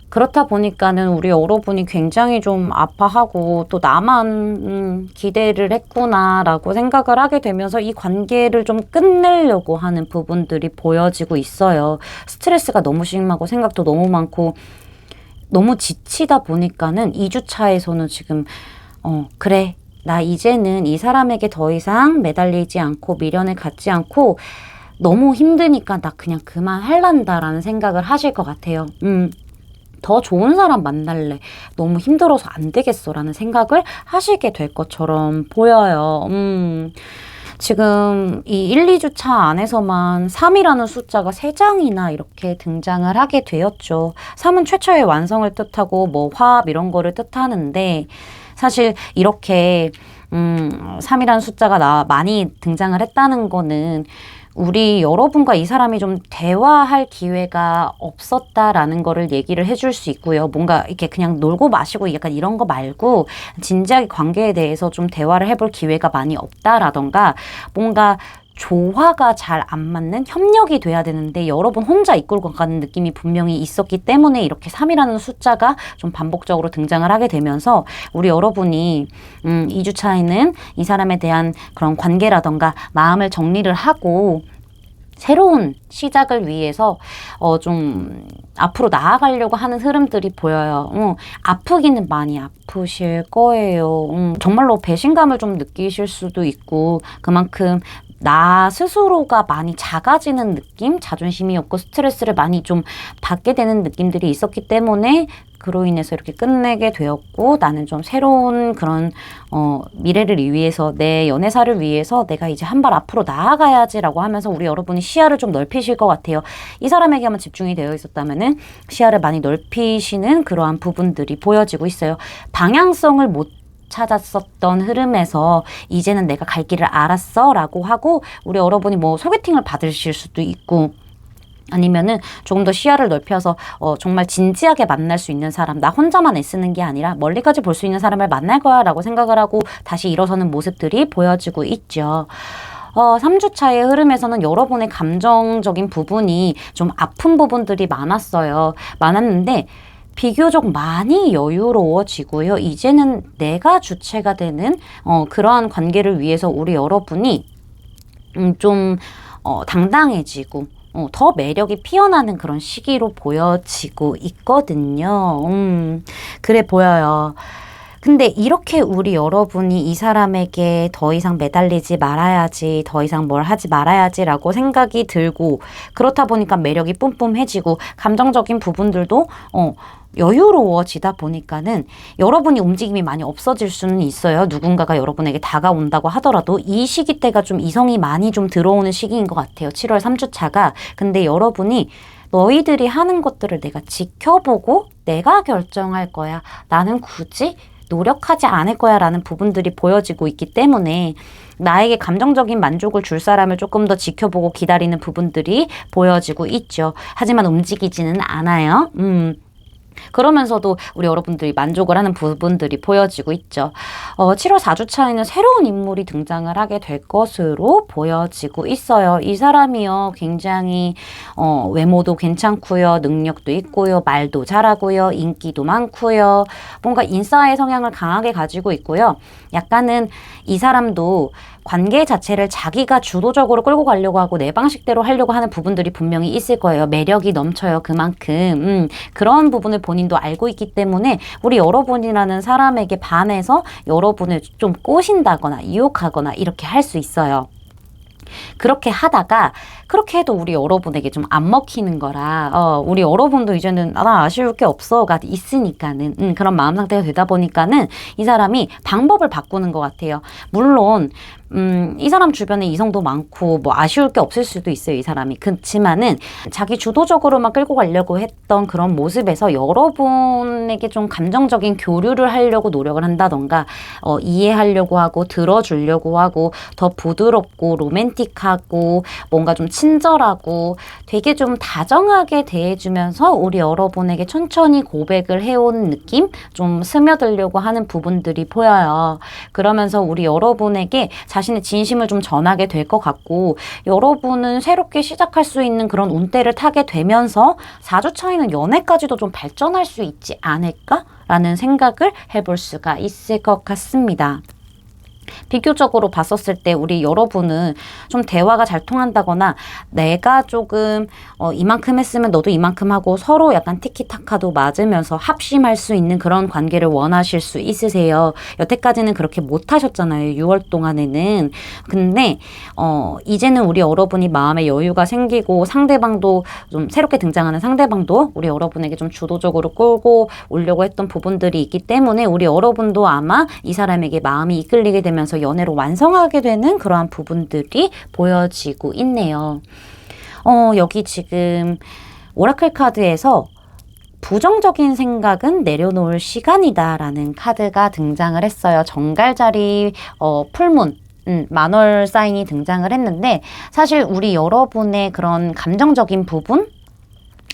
그렇다 보니까는 우리 여러분이 굉장히 좀 아파하고, 또 나만 기대를 했구나라고 생각을 하게 되면서 이 관계를 좀 끝내려고 하는 부분들이 보여지고 있어요. 스트레스가 너무 심하고 생각도 너무 많고 너무 지치다 보니까는 2주차에서는 지금 그래, 나 이제는 이 사람에게 더 이상 매달리지 않고 미련을 갖지 않고 너무 힘드니까 나 그냥 그만할란다라는 생각을 하실 것 같아요. 더 좋은 사람 만날래. 너무 힘들어서 안 되겠어. 라는 생각을 하시게 될 것처럼 보여요. 지금 이 1, 2주차 안에서만 3이라는 숫자가 3장이나 이렇게 등장을 하게 되었죠. 3은 최초의 완성을 뜻하고 뭐 화합 이런 거를 뜻하는데 사실 이렇게 3이라는 숫자가 많이 등장을 했다는 거는 우리 여러분과 이 사람이 좀 대화할 기회가 없었다라는 거를 얘기를 해줄 수 있고요. 뭔가 이렇게 그냥 놀고 마시고 약간 이런 거 말고 진지하게 관계에 대해서 좀 대화를 해볼 기회가 많이 없다라던가 뭔가 조화가 잘 안 맞는 협력이 돼야 되는데 여러분 혼자 이끌고 가는 느낌이 분명히 있었기 때문에 이렇게 3이라는 숫자가 좀 반복적으로 등장을 하게 되면서 우리 여러분이 2주차에는 이 사람에 대한 그런 관계라던가 마음을 정리를 하고 새로운 시작을 위해서 좀 앞으로 나아가려고 하는 흐름들이 보여요. 아프기는 많이 아프실 거예요. 정말로 배신감을 좀 느끼실 수도 있고 그만큼 나 스스로가 많이 작아지는 느낌? 자존심이 없고 스트레스를 많이 좀 받게 되는 느낌들이 있었기 때문에 그로 인해서 이렇게 끝내게 되었고 나는 좀 새로운 그런 미래를 위해서 내 연애사를 위해서 내가 이제 한 발 앞으로 나아가야지라고 하면서 우리 여러분이 시야를 좀 넓히실 것 같아요. 이 사람에게만 집중이 되어 있었다면은 시야를 많이 넓히시는 그러한 부분들이 보여지고 있어요. 방향성을 못 찾았었던 흐름에서 이제는 내가 갈 길을 알았어 라고 하고 우리 여러분이 뭐 소개팅을 받으실 수도 있고 아니면은 조금 더 시야를 넓혀서 정말 진지하게 만날 수 있는 사람, 나 혼자만 애쓰는 게 아니라 멀리까지 볼 수 있는 사람을 만날 거야 라고 생각을 하고 다시 일어서는 모습들이 보여지고 있죠. 3주차의 흐름에서는 여러분의 감정적인 부분이 좀 아픈 부분들이 많았는데 비교적 많이 여유로워지고요. 이제는 내가 주체가 되는 그러한 관계를 위해서 우리 여러분이 좀 당당해지고 더 매력이 피어나는 그런 시기로 보여지고 있거든요. 그래 보여요. 근데 이렇게 우리 여러분이 이 사람에게 더 이상 매달리지 말아야지, 더 이상 뭘 하지 말아야지라고 생각이 들고 그렇다 보니까 매력이 뿜뿜해지고 감정적인 부분들도 여유로워지다 보니까는 여러분이 움직임이 많이 없어질 수는 있어요. 누군가가 여러분에게 다가온다고 하더라도 이 시기 때가 좀 이성이 많이 좀 들어오는 시기인 것 같아요. 7월 3주차가. 근데 여러분이 너희들이 하는 것들을 내가 지켜보고 내가 결정할 거야. 나는 굳이 노력하지 않을 거야 라는 부분들이 보여지고 있기 때문에 나에게 감정적인 만족을 줄 사람을 조금 더 지켜보고 기다리는 부분들이 보여지고 있죠. 하지만 움직이지는 않아요. 그러면서도 우리 여러분들이 만족을 하는 부분들이 보여지고 있죠. 7월 4주차에는 새로운 인물이 등장을 하게 될 것으로 보여지고 있어요. 이 사람이요, 굉장히 외모도 괜찮고요, 능력도 있고요, 말도 잘하고요, 인기도 많고요, 뭔가 인싸의 성향을 강하게 가지고 있고요. 약간은 이 사람도 관계 자체를 자기가 주도적으로 끌고 가려고 하고 내 방식대로 하려고 하는 부분들이 분명히 있을 거예요. 매력이 넘쳐요. 그만큼 그런 부분을 본인도 알고 있기 때문에 우리 여러분이라는 사람에게 반해서 여러분을 좀 꼬신다거나 유혹하거나 이렇게 할 수 있어요. 그렇게 하다가 그렇게 해도 우리 여러분에게 좀 안 먹히는 거라 우리 여러분도 이제는 나 아쉬울 게 없어가 있으니까는 그런 마음 상태가 되다 보니까는 이 사람이 방법을 바꾸는 것 같아요. 물론 이 사람 주변에 이성도 많고 뭐 아쉬울 게 없을 수도 있어요. 이 사람이. 그렇지만은 자기 주도적으로만 끌고 가려고 했던 그런 모습에서 여러분에게 좀 감정적인 교류를 하려고 노력을 한다던가 이해하려고 하고 들어주려고 하고 더 부드럽고 로맨틱하고 뭔가 좀 친절하고 되게 좀 다정하게 대해주면서 우리 여러분에게 천천히 고백을 해온 느낌? 좀 스며들려고 하는 부분들이 보여요. 그러면서 우리 여러분에게 자신의 진심을 좀 전하게 될 것 같고 여러분은 새롭게 시작할 수 있는 그런 운때를 타게 되면서 4주 차이는 연애까지도 좀 발전할 수 있지 않을까라는 생각을 해볼 수가 있을 것 같습니다. 비교적으로 봤었을 때 우리 여러분은 좀 대화가 잘 통한다거나 내가 조금 이만큼 했으면 너도 이만큼 하고 서로 약간 티키타카도 맞으면서 합심할 수 있는 그런 관계를 원하실 수 있으세요. 여태까지는 그렇게 못 하셨잖아요. 6월 동안에는. 근데 이제는 우리 여러분이 마음에 여유가 생기고 상대방도 좀 새롭게 등장하는 상대방도 우리 여러분에게 좀 주도적으로 끌고 오려고 했던 부분들이 있기 때문에 우리 여러분도 아마 이 사람에게 마음이 이끌리게 되면서 연애로 완성하게 되는 그러한 부분들이 보여지고 있네요. 여기 지금 오라클 카드에서 부정적인 생각은 내려놓을 시간이다라는 카드가 등장을 했어요. 정갈자리 풀문 만월 사인이 등장을 했는데 사실 우리 여러분의 그런 감정적인 부분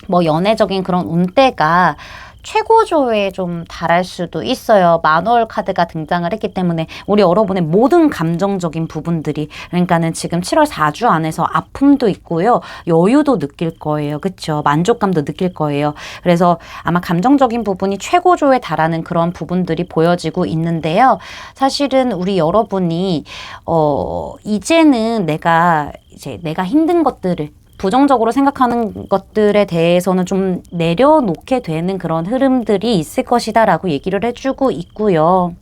뭐 연애적인 그런 운때가 최고조에 좀 달할 수도 있어요. 만월 카드가 등장을 했기 때문에 우리 여러분의 모든 감정적인 부분들이 그러니까는 지금 7월 4주 안에서 아픔도 있고요. 여유도 느낄 거예요. 그렇죠? 만족감도 느낄 거예요. 그래서 아마 감정적인 부분이 최고조에 달하는 그런 부분들이 보여지고 있는데요. 사실은 우리 여러분이 이제는 내가 힘든 것들을 부정적으로 생각하는 것들에 대해서는 좀 내려놓게 되는 그런 흐름들이 있을 것이다 라고 얘기를 해주고 있고요.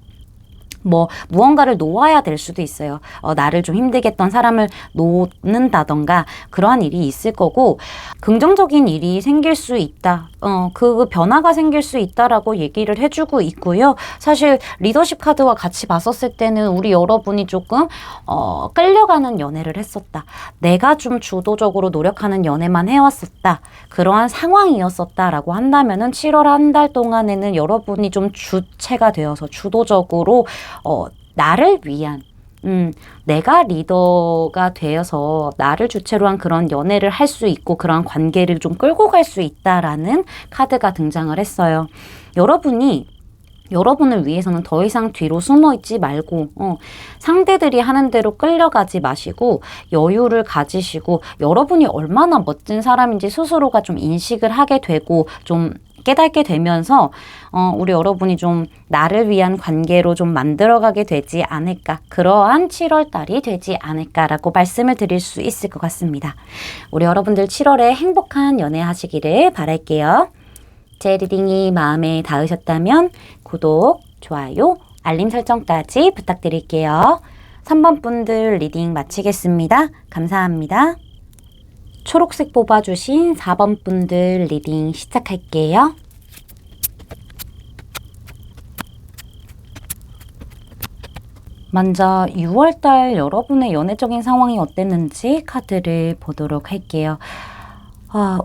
무언가를 놓아야 될 수도 있어요. 나를 좀 힘들게 했던 사람을 놓는다던가 그러한 일이 있을 거고 긍정적인 일이 생길 수 있다. 그 변화가 생길 수 있다라고 얘기를 해주고 있고요. 사실 리더십 카드와 같이 봤었을 때는 우리 여러분이 조금 끌려가는 연애를 했었다. 내가 좀 주도적으로 노력하는 연애만 해왔었다. 그러한 상황이었었다라고 한다면은 7월 한 달 동안에는 여러분이 좀 주체가 되어서 주도적으로 나를 위한 내가 리더가 되어서 나를 주체로 한 그런 연애를 할 수 있고 그런 관계를 좀 끌고 갈 수 있다라는 카드가 등장을 했어요. 여러분을 위해서는 더 이상 뒤로 숨어 있지 말고 상대들이 하는 대로 끌려가지 마시고 여유를 가지시고 여러분이 얼마나 멋진 사람인지 스스로가 좀 인식을 하게 되고 좀 깨닫게 되면서 우리 여러분이 좀 나를 위한 관계로 좀 만들어가게 되지 않을까 그러한 7월 달이 되지 않을까라고 말씀을 드릴 수 있을 것 같습니다. 우리 여러분들 7월에 행복한 연애 하시기를 바랄게요. 제 리딩이 마음에 닿으셨다면 구독, 좋아요, 알림 설정까지 부탁드릴게요. 3번 분들 리딩 마치겠습니다. 감사합니다. 초록색 뽑아주신 4번 분들 리딩 시작할게요. 먼저 6월달 여러분의 연애적인 상황이 어땠는지 카드를 보도록 할게요.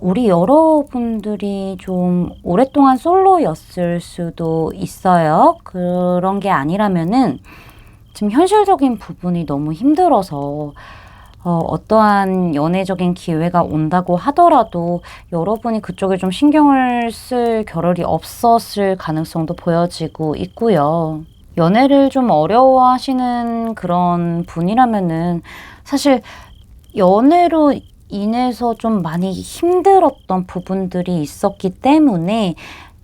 우리 여러분들이 좀 오랫동안 솔로였을 수도 있어요. 그런 게 아니라면은 지금 현실적인 부분이 너무 힘들어서 어떠한 연애적인 기회가 온다고 하더라도 여러분이 그쪽에 좀 신경을 쓸 겨를이 없었을 가능성도 보여지고 있고요. 연애를 좀 어려워하시는 그런 분이라면은 사실 연애로 인해서 좀 많이 힘들었던 부분들이 있었기 때문에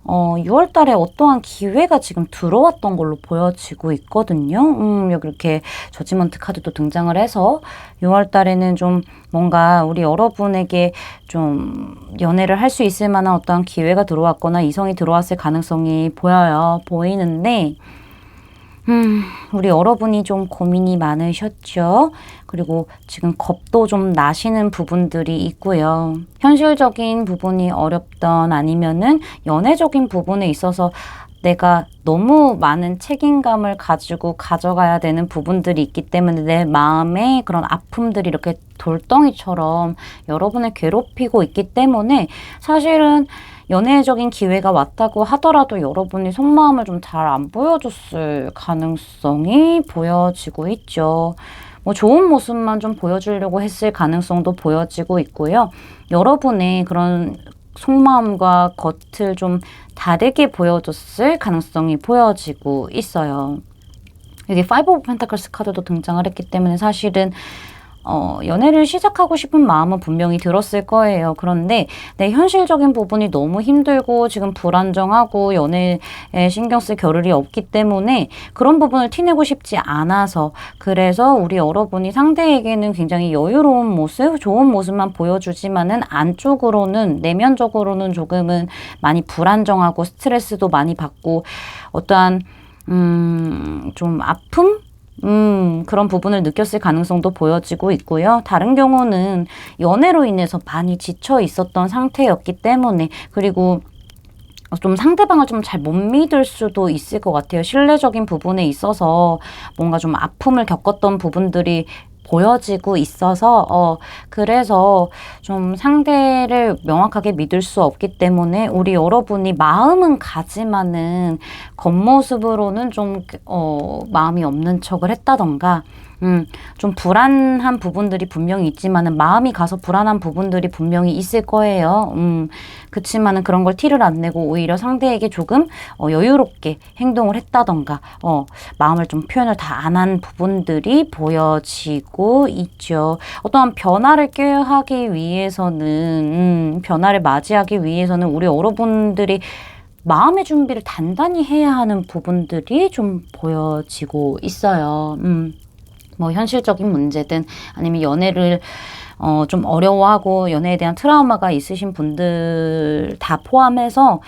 6월 달에 어떠한 기회가 지금 들어왔던 걸로 보여지고 있거든요. 여기 이렇게 저지먼트 카드도 등장을 해서 6월 달에는 좀 뭔가 우리 여러분에게 좀 연애를 할 수 있을 만한 어떠한 기회가 들어왔거나 이성이 들어왔을 가능성이 보이는데 우리 여러분이 좀 고민이 많으셨죠? 그리고 지금 겁도 좀 나시는 부분들이 있고요. 현실적인 부분이 어렵던 아니면은 연애적인 부분에 있어서 내가 너무 많은 책임감을 가지고 가져가야 되는 부분들이 있기 때문에 내 마음에 그런 아픔들이 이렇게 돌덩이처럼 여러분을 괴롭히고 있기 때문에 사실은 연애적인 기회가 왔다고 하더라도 여러분이 속마음을 좀 잘 안 보여줬을 가능성이 보여지고 있죠. 좋은 모습만 좀 보여주려고 했을 가능성도 보여지고 있고요. 여러분의 그런 속마음과 겉을 좀 다르게 보여줬을 가능성이 보여지고 있어요. 여기 5 오브 펜타클스 카드도 등장을 했기 때문에 사실은 연애를 시작하고 싶은 마음은 분명히 들었을 거예요. 그런데 내 현실적인 부분이 너무 힘들고 지금 불안정하고 연애에 신경 쓸 겨를이 없기 때문에 그런 부분을 티내고 싶지 않아서, 그래서 우리 여러분이 상대에게는 굉장히 여유로운 모습, 좋은 모습만 보여주지만은 안쪽으로는, 내면적으로는 조금은 많이 불안정하고 스트레스도 많이 받고 어떠한 좀 아픔? 그런 부분을 느꼈을 가능성도 보여지고 있고요. 다른 경우는 연애로 인해서 많이 지쳐 있었던 상태였기 때문에, 그리고 좀 상대방을 좀 잘 못 믿을 수도 있을 것 같아요. 신뢰적인 부분에 있어서 뭔가 좀 아픔을 겪었던 부분들이 보여지고 있어서 그래서 좀 상대를 명확하게 믿을 수 없기 때문에 우리 여러분이 마음은 가지만은 겉모습으로는 좀 마음이 없는 척을 했다던가 좀 불안한 부분들이 분명히 있지만은 마음이 가서 불안한 부분들이 분명히 있을 거예요. 그치만은 그런 걸 티를 안 내고 오히려 상대에게 조금 여유롭게 행동을 했다던가 마음을 좀 표현을 다 안 한 부분들이 보여지고 있죠. 어떠한 변화를 꾀하기 위해서는 변화를 맞이하기 위해서는 우리 여러분들이 마음의 준비를 단단히 해야 하는 부분들이 좀 보여지고 있어요. 뭐 현실적인 문제든 아니면 연애를 좀 어려워하고 연애에 대한 트라우마가 있으신 분들 다 포함해서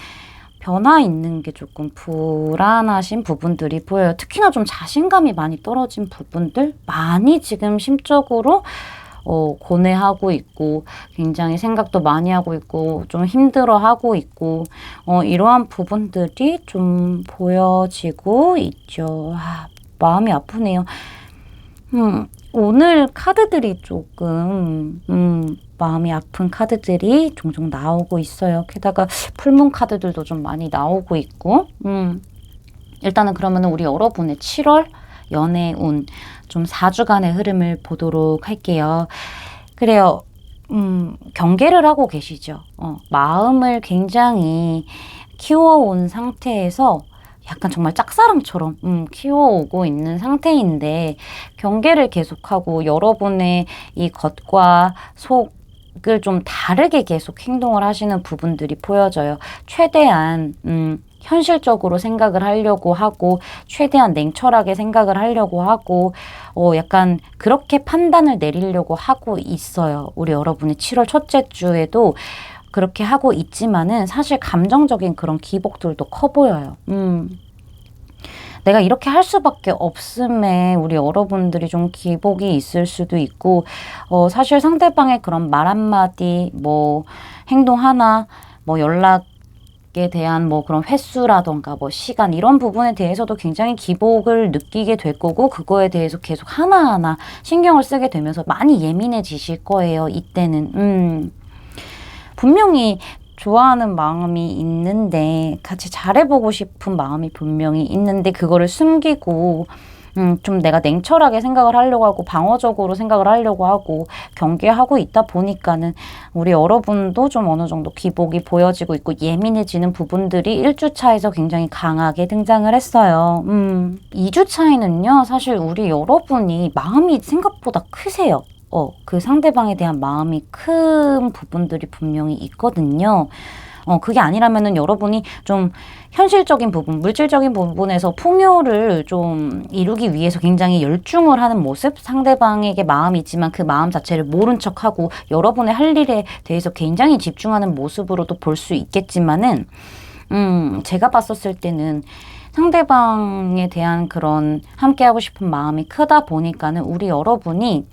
변화 있는 게 조금 불안하신 부분들이 보여요. 특히나 좀 자신감이 많이 떨어진 부분들 많이 지금 심적으로 고뇌하고 있고 굉장히 생각도 많이 하고 있고 좀 힘들어하고 있고 이러한 부분들이 좀 보여지고 있죠. 마음이 아프네요. 오늘 카드들이 조금 마음이 아픈 카드들이 종종 나오고 있어요. 게다가 풀문 카드들도 좀 많이 나오고 있고 일단은 그러면 우리 여러분의 7월 연애운 좀 4주간의 흐름을 보도록 할게요. 그래요. 경계를 하고 계시죠. 마음을 굉장히 키워온 상태에서 약간 정말 짝사랑처럼 키워오고 있는 상태인데 경계를 계속하고 여러분의 이 겉과 속을 좀 다르게 계속 행동을 하시는 부분들이 보여져요. 최대한 현실적으로 생각을 하려고 하고 최대한 냉철하게 생각을 하려고 하고 약간 그렇게 판단을 내리려고 하고 있어요. 우리 여러분이 7월 첫째 주에도 그렇게 하고 있지만은 사실 감정적인 그런 기복들도 커 보여요. 내가 이렇게 할 수밖에 없음에 우리 여러분들이 좀 기복이 있을 수도 있고 사실 상대방의 그런 말 한마디 뭐 행동 하나 뭐 연락에 대한 뭐 그런 횟수라던가 뭐 시간 이런 부분에 대해서도 굉장히 기복을 느끼게 될 거고 그거에 대해서 계속 하나하나 신경을 쓰게 되면서 많이 예민해지실 거예요. 이때는 분명히 좋아하는 마음이 있는데 같이 잘해보고 싶은 마음이 분명히 있는데 그거를 숨기고 좀 내가 냉철하게 생각을 하려고 하고 방어적으로 생각을 하려고 하고 경계하고 있다 보니까는 우리 여러분도 좀 어느 정도 기복이 보여지고 있고 예민해지는 부분들이 1주 차에서 굉장히 강하게 등장을 했어요. 2주 차에는요 사실 우리 여러분이 마음이 생각보다 크세요. 그 상대방에 대한 마음이 큰 부분들이 분명히 있거든요. 그게 아니라면은 여러분이 좀 현실적인 부분, 물질적인 부분에서 풍요를 좀 이루기 위해서 굉장히 열중을 하는 모습, 상대방에게 마음이 있지만 그 마음 자체를 모른 척하고 여러분의 할 일에 대해서 굉장히 집중하는 모습으로도 볼 수 있겠지만은, 제가 봤었을 때는 상대방에 대한 그런 함께하고 싶은 마음이 크다 보니까는 우리 여러분이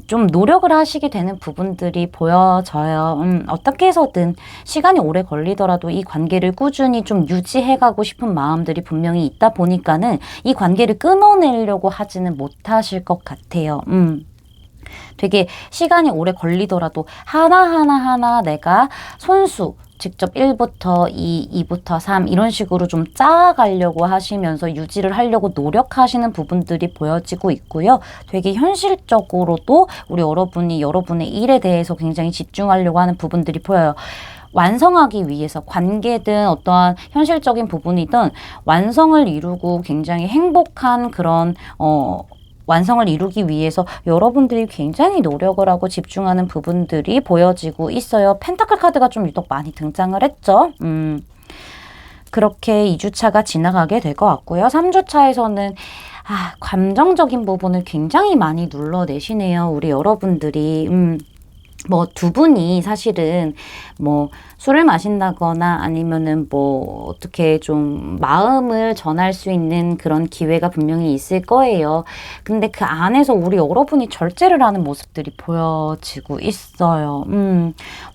좀 노력을 하시게 되는 부분들이 보여져요. 어떻게 해서든 시간이 오래 걸리더라도 이 관계를 꾸준히 좀 유지해가고 싶은 마음들이 분명히 있다 보니까는 이 관계를 끊어내려고 하지는 못하실 것 같아요. 되게 시간이 오래 걸리더라도 하나하나 내가 손수 직접 1부터 2, 2부터 3 이런 식으로 좀 짜가려고 하시면서 유지를 하려고 노력하시는 부분들이 보여지고 있고요. 되게 현실적으로도 우리 여러분이 여러분의 일에 대해서 굉장히 집중하려고 하는 부분들이 보여요. 완성하기 위해서 관계든 어떠한 현실적인 부분이든 완성을 이루고 굉장히 행복한 그런 완성을 이루기 위해서 여러분들이 굉장히 노력을 하고 집중하는 부분들이 보여지고 있어요. 펜타클 카드가 좀 유독 많이 등장을 했죠. 그렇게 2주차가 지나가게 될 것 같고요. 3주차에서는 감정적인 부분을 굉장히 많이 눌러내시네요. 우리 여러분들이. 뭐 두 분이 사실은 뭐 술을 마신다거나 아니면은 뭐 어떻게 좀 마음을 전할 수 있는 그런 기회가 분명히 있을 거예요. 근데 그 안에서 우리 여러분이 절제를 하는 모습들이 보여지고 있어요.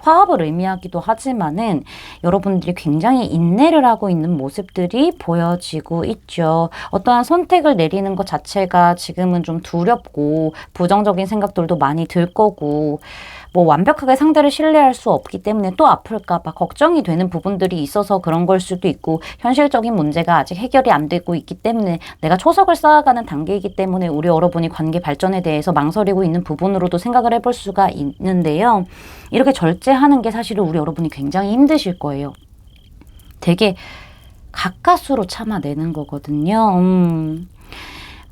화합을 의미하기도 하지만은 여러분들이 굉장히 인내를 하고 있는 모습들이 보여지고 있죠. 어떠한 선택을 내리는 것 자체가 지금은 좀 두렵고 부정적인 생각들도 많이 들 거고, 뭐 완벽하게 상대를 신뢰할 수 없기 때문에 또 아플까봐 걱정이 되는 부분들이 있어서 그런 걸 수도 있고, 현실적인 문제가 아직 해결이 안 되고 있기 때문에 내가 초석을 쌓아가는 단계이기 때문에 우리 여러분이 관계 발전에 대해서 망설이고 있는 부분으로도 생각을 해볼 수가 있는데요. 이렇게 절제하는 게 사실은 우리 여러분이 굉장히 힘드실 거예요. 되게 가까스로 참아내는 거거든요.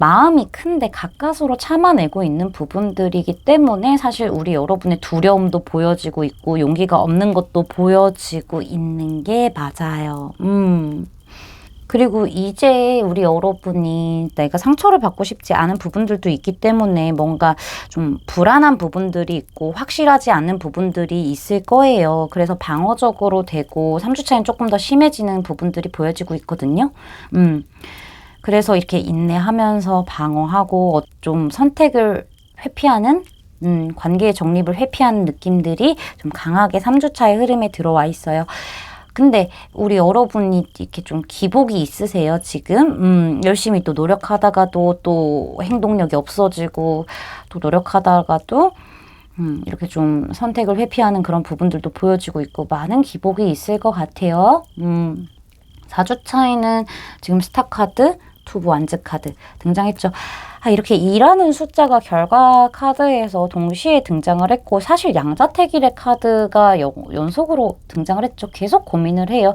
마음이 큰데 가까스로 참아내고 있는 부분들이기 때문에 사실 우리 여러분의 두려움도 보여지고 있고 용기가 없는 것도 보여지고 있는 게 맞아요. 그리고 이제 우리 여러분이 내가 상처를 받고 싶지 않은 부분들도 있기 때문에 뭔가 좀 불안한 부분들이 있고 확실하지 않은 부분들이 있을 거예요. 그래서 방어적으로 되고 3주차엔 조금 더 심해지는 부분들이 보여지고 있거든요. 그래서 이렇게 인내하면서 방어하고 좀 선택을 회피하는, 관계의 정립을 회피하는 느낌들이 좀 강하게 3주차의 흐름에 들어와 있어요. 근데 우리 여러분이 이렇게 좀 기복이 있으세요, 지금. 열심히 또 노력하다가도 또 행동력이 없어지고, 또 노력하다가도 이렇게 좀 선택을 회피하는 그런 부분들도 보여지고 있고, 많은 기복이 있을 것 같아요. 4주차에는 지금 스타카드, 투브 완즈 카드 등장했죠. 이렇게 2라는 숫자가 결과 카드에서 동시에 등장을 했고, 사실 양자택일의 카드가 연속으로 등장을 했죠. 계속 고민을 해요.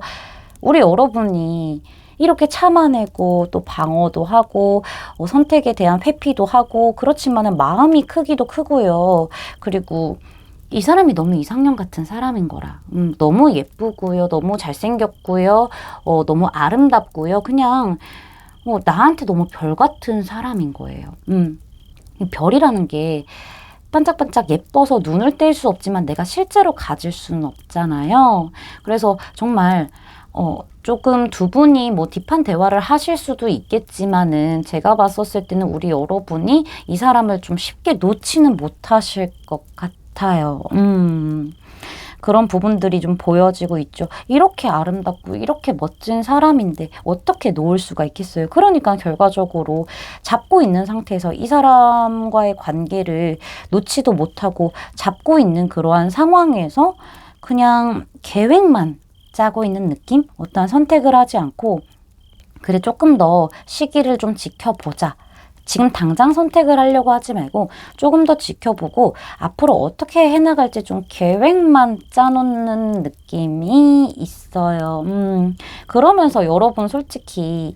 우리 여러분이 이렇게 참아내고 또 방어도 하고 선택에 대한 회피도 하고 그렇지만은 마음이 크기도 크고요. 그리고 이 사람이 너무 이상형 같은 사람인 거라. 너무 예쁘고요. 너무 잘생겼고요. 너무 아름답고요. 그냥 나한테 너무 별 같은 사람인 거예요. 별이라는 게 반짝반짝 예뻐서 눈을 뗄 수 없지만 내가 실제로 가질 수는 없잖아요. 그래서 정말 조금 두 분이 뭐 딥한 대화를 하실 수도 있겠지만은 제가 봤었을 때는 우리 여러분이 이 사람을 좀 쉽게 놓지는 못하실 것 같아요. 그런 부분들이 좀 보여지고 있죠. 이렇게 아름답고 이렇게 멋진 사람인데 어떻게 놓을 수가 있겠어요. 그러니까 결과적으로 잡고 있는 상태에서 이 사람과의 관계를 놓지도 못하고 잡고 있는 그러한 상황에서 그냥 계획만 짜고 있는 느낌? 어떠한 선택을 하지 않고 그래 조금 더 시기를 좀 지켜보자. 지금 당장 선택을 하려고 하지 말고 조금 더 지켜보고 앞으로 어떻게 해나갈지 좀 계획만 짜놓는 느낌이 있어요. 그러면서 여러분 솔직히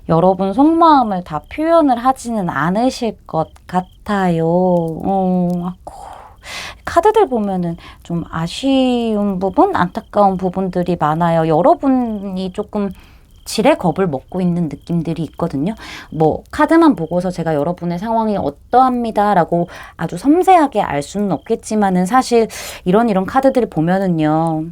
여러분 속마음을 다 표현을 하지는 않으실 것 같아요. 카드들 보면은 좀 아쉬운 부분, 안타까운 부분들이 많아요. 여러분이 조금 지레 겁을 먹고 있는 느낌들이 있거든요. 뭐 카드만 보고서 제가 여러분의 상황이 어떠합니다 라고 아주 섬세하게 알 수는 없겠지만은 사실 이런 카드들을 보면은요.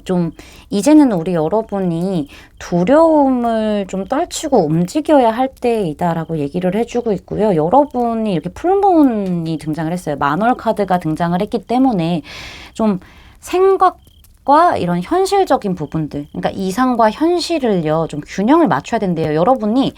좀 이제는 우리 여러분이 두려움을 좀 떨치고 움직여야 할 때이다라고 얘기를 해주고 있고요. 여러분이 이렇게 풀문이 등장을 했어요. 만월 카드가 등장을 했기 때문에 좀 생각과 이런 현실적인 부분들, 그러니까 이상과 현실을요, 좀 균형을 맞춰야 된대요. 여러분이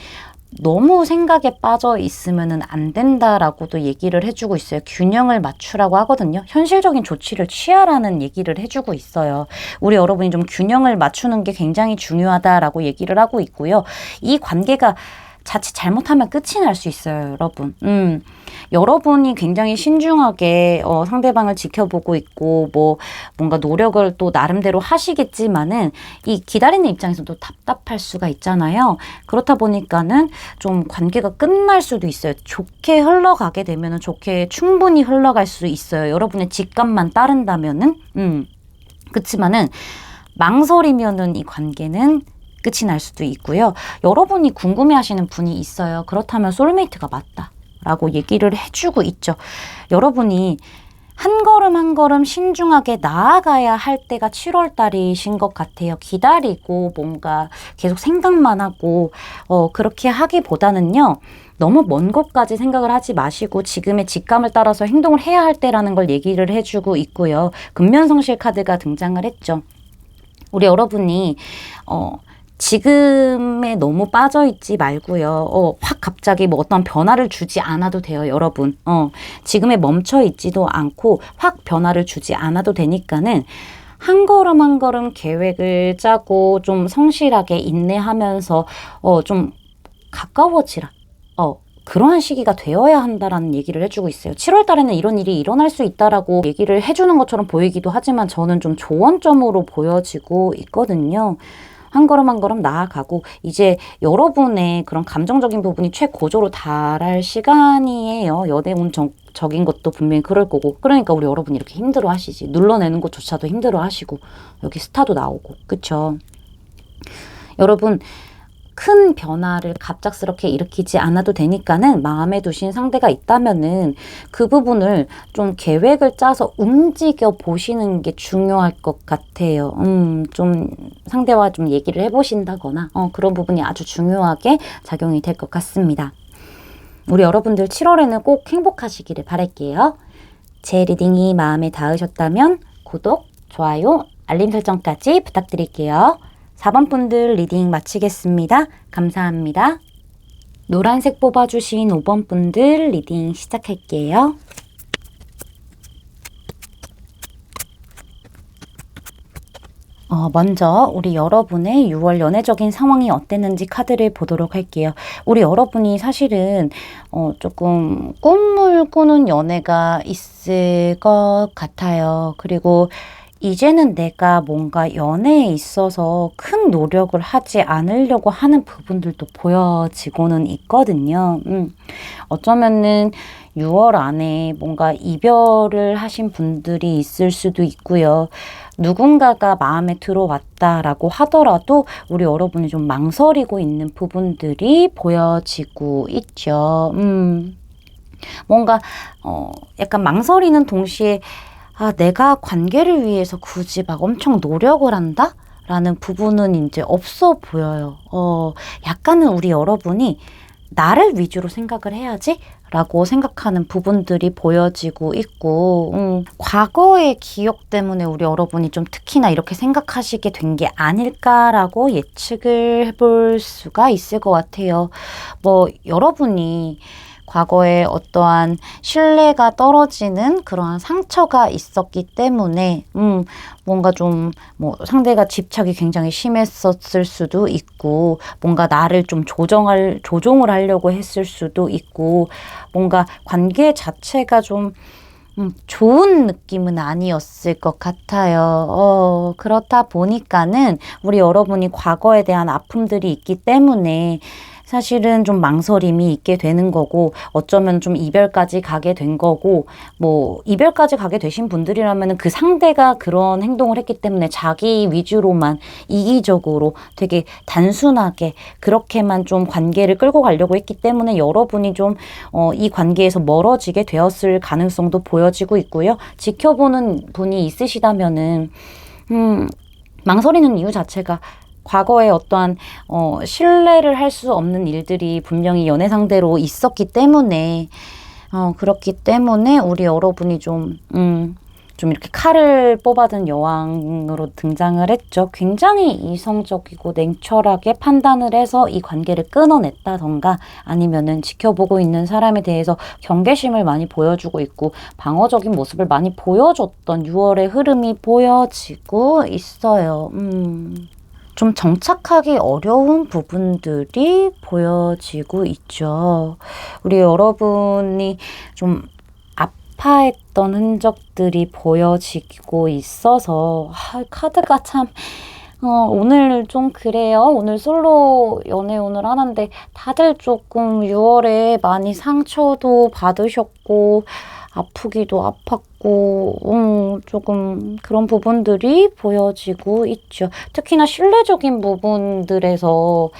너무 생각에 빠져 있으면 안 된다라고도 얘기를 해주고 있어요. 균형을 맞추라고 하거든요. 현실적인 조치를 취하라는 얘기를 해주고 있어요. 우리 여러분이 좀 균형을 맞추는 게 굉장히 중요하다라고 얘기를 하고 있고요. 이 관계가 자칫 잘못하면 끝이 날 수 있어요, 여러분. 여러분이 굉장히 신중하게 상대방을 지켜보고 있고 뭔가 노력을 또 나름대로 하시겠지만은 이 기다리는 입장에서도 답답할 수가 있잖아요. 그렇다 보니까는 좀 관계가 끝날 수도 있어요. 좋게 흘러가게 되면은 좋게 충분히 흘러갈 수 있어요. 여러분의 직감만 따른다면은. 그치만은 망설이면은 이 관계는 끝이 날 수도 있고요. 여러분이 궁금해하시는 분이 있어요. 그렇다면 소울메이트가 맞다 라고 얘기를 해주고 있죠. 여러분이 한 걸음 한 걸음 신중하게 나아가야 할 때가 7월 달이신 것 같아요. 기다리고 뭔가 계속 생각만 하고 그렇게 하기보다는요. 너무 먼 곳까지 생각을 하지 마시고 지금의 직감을 따라서 행동을 해야 할 때라는 걸 얘기를 해주고 있고요. 근면성실 카드가 등장을 했죠. 우리 여러분이 지금에 너무 빠져있지 말고요. 확 갑자기 뭐 어떤 변화를 주지 않아도 돼요, 여러분. 지금에 멈춰있지도 않고 확 변화를 주지 않아도 되니까는 한 걸음 한 걸음 계획을 짜고 좀 성실하게 인내하면서 좀 가까워지라. 그러한 시기가 되어야 한다라는 얘기를 해주고 있어요. 7월 달에는 이런 일이 일어날 수 있다라고 얘기를 해주는 것처럼 보이기도 하지만 저는 좀 조언점으로 보여지고 있거든요. 한 걸음 한 걸음 나아가고 이제 여러분의 그런 감정적인 부분이 최고조로 달할 시간이에요. 연애 운적인 것도 분명히 그럴 거고. 그러니까 우리 여러분이 이렇게 힘들어 하시지. 눌러내는 것조차도 힘들어 하시고 여기 스타도 나오고. 그쵸? 여러분 큰 변화를 갑작스럽게 일으키지 않아도 되니까는 마음에 두신 상대가 있다면은 그 부분을 좀 계획을 짜서 움직여 보시는 게 중요할 것 같아요. 좀 상대와 좀 얘기를 해보신다거나 그런 부분이 아주 중요하게 작용이 될 것 같습니다. 우리 여러분들 7월에는 꼭 행복하시기를 바랄게요. 제 리딩이 마음에 닿으셨다면 구독, 좋아요, 알림 설정까지 부탁드릴게요. 4번 분들 리딩 마치겠습니다. 감사합니다. 노란색 뽑아주신 5번 분들 리딩 시작할게요. 먼저 우리 여러분의 6월 연애적인 상황이 어땠는지 카드를 보도록 할게요. 우리 여러분이 사실은 조금 꿈을 꾸는 연애가 있을 것 같아요. 그리고 이제는 내가 뭔가 연애에 있어서 큰 노력을 하지 않으려고 하는 부분들도 보여지고는 있거든요. 어쩌면은 6월 안에 뭔가 이별을 하신 분들이 있을 수도 있고요. 누군가가 마음에 들어왔다라고 하더라도 우리 여러분이 좀 망설이고 있는 부분들이 보여지고 있죠. 뭔가 약간 망설이는 동시에 내가 관계를 위해서 굳이 막 엄청 노력을 한다? 라는 부분은 이제 없어 보여요. 약간은 우리 여러분이 나를 위주로 생각을 해야지? 라고 생각하는 부분들이 보여지고 있고 과거의 기억 때문에 우리 여러분이 좀 특히나 이렇게 생각하시게 된 게 아닐까라고 예측을 해볼 수가 있을 것 같아요. 여러분이 과거에 어떠한 신뢰가 떨어지는 그러한 상처가 있었기 때문에 뭔가 좀 상대가 집착이 굉장히 심했었을 수도 있고 뭔가 나를 좀 조종을 하려고 했을 수도 있고 뭔가 관계 자체가 좀 좋은 느낌은 아니었을 것 같아요. 그렇다 보니까는 우리 여러분이 과거에 대한 아픔들이 있기 때문에 사실은 좀 망설임이 있게 되는 거고 어쩌면 좀 이별까지 가게 된 거고 이별까지 가게 되신 분들이라면 그 상대가 그런 행동을 했기 때문에 자기 위주로만 이기적으로 되게 단순하게 그렇게만 좀 관계를 끌고 가려고 했기 때문에 여러분이 좀 이 관계에서 멀어지게 되었을 가능성도 보여지고 있고요. 지켜보는 분이 있으시다면은 망설이는 이유 자체가 과거에 어떠한 신뢰를 할 수 없는 일들이 분명히 연애 상대로 있었기 때문에 그렇기 때문에 우리 여러분이 좀 이렇게 칼을 뽑아든 여왕으로 등장을 했죠. 굉장히 이성적이고 냉철하게 판단을 해서 이 관계를 끊어냈다던가 아니면은 지켜보고 있는 사람에 대해서 경계심을 많이 보여주고 있고 방어적인 모습을 많이 보여줬던 6월의 흐름이 보여지고 있어요. 좀 정착하기 어려운 부분들이 보여지고 있죠. 우리 여러분이 좀 아파했던 흔적들이 보여지고 있어서 카드가 참 오늘 좀 그래요. 오늘 솔로 연애운을 하는데 다들 조금 6월에 많이 상처도 받으셨고 아프기도 아팠고 조금 그런 부분들이 보여지고 있죠. 특히나 신뢰적인 부분들에서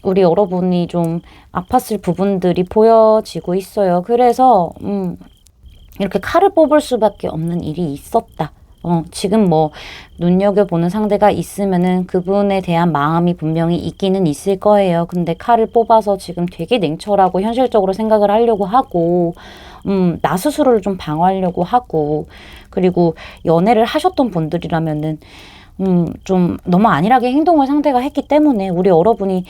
우리 여러분이 좀 아팠을 부분들이 보여지고 있어요. 그래서 이렇게 칼을 뽑을 수밖에 없는 일이 있었다. 지금 뭐 눈여겨보는 상대가 있으면은 그분에 대한 마음이 분명히 있기는 있을 거예요. 근데 칼을 뽑아서 지금 되게 냉철하고 현실적으로 생각을 하려고 하고 나 스스로를 좀 방어하려고 하고, 그리고 연애를 하셨던 분들이라면은 좀 너무 안일하게 행동을 상대가 했기 때문에 우리 여러분이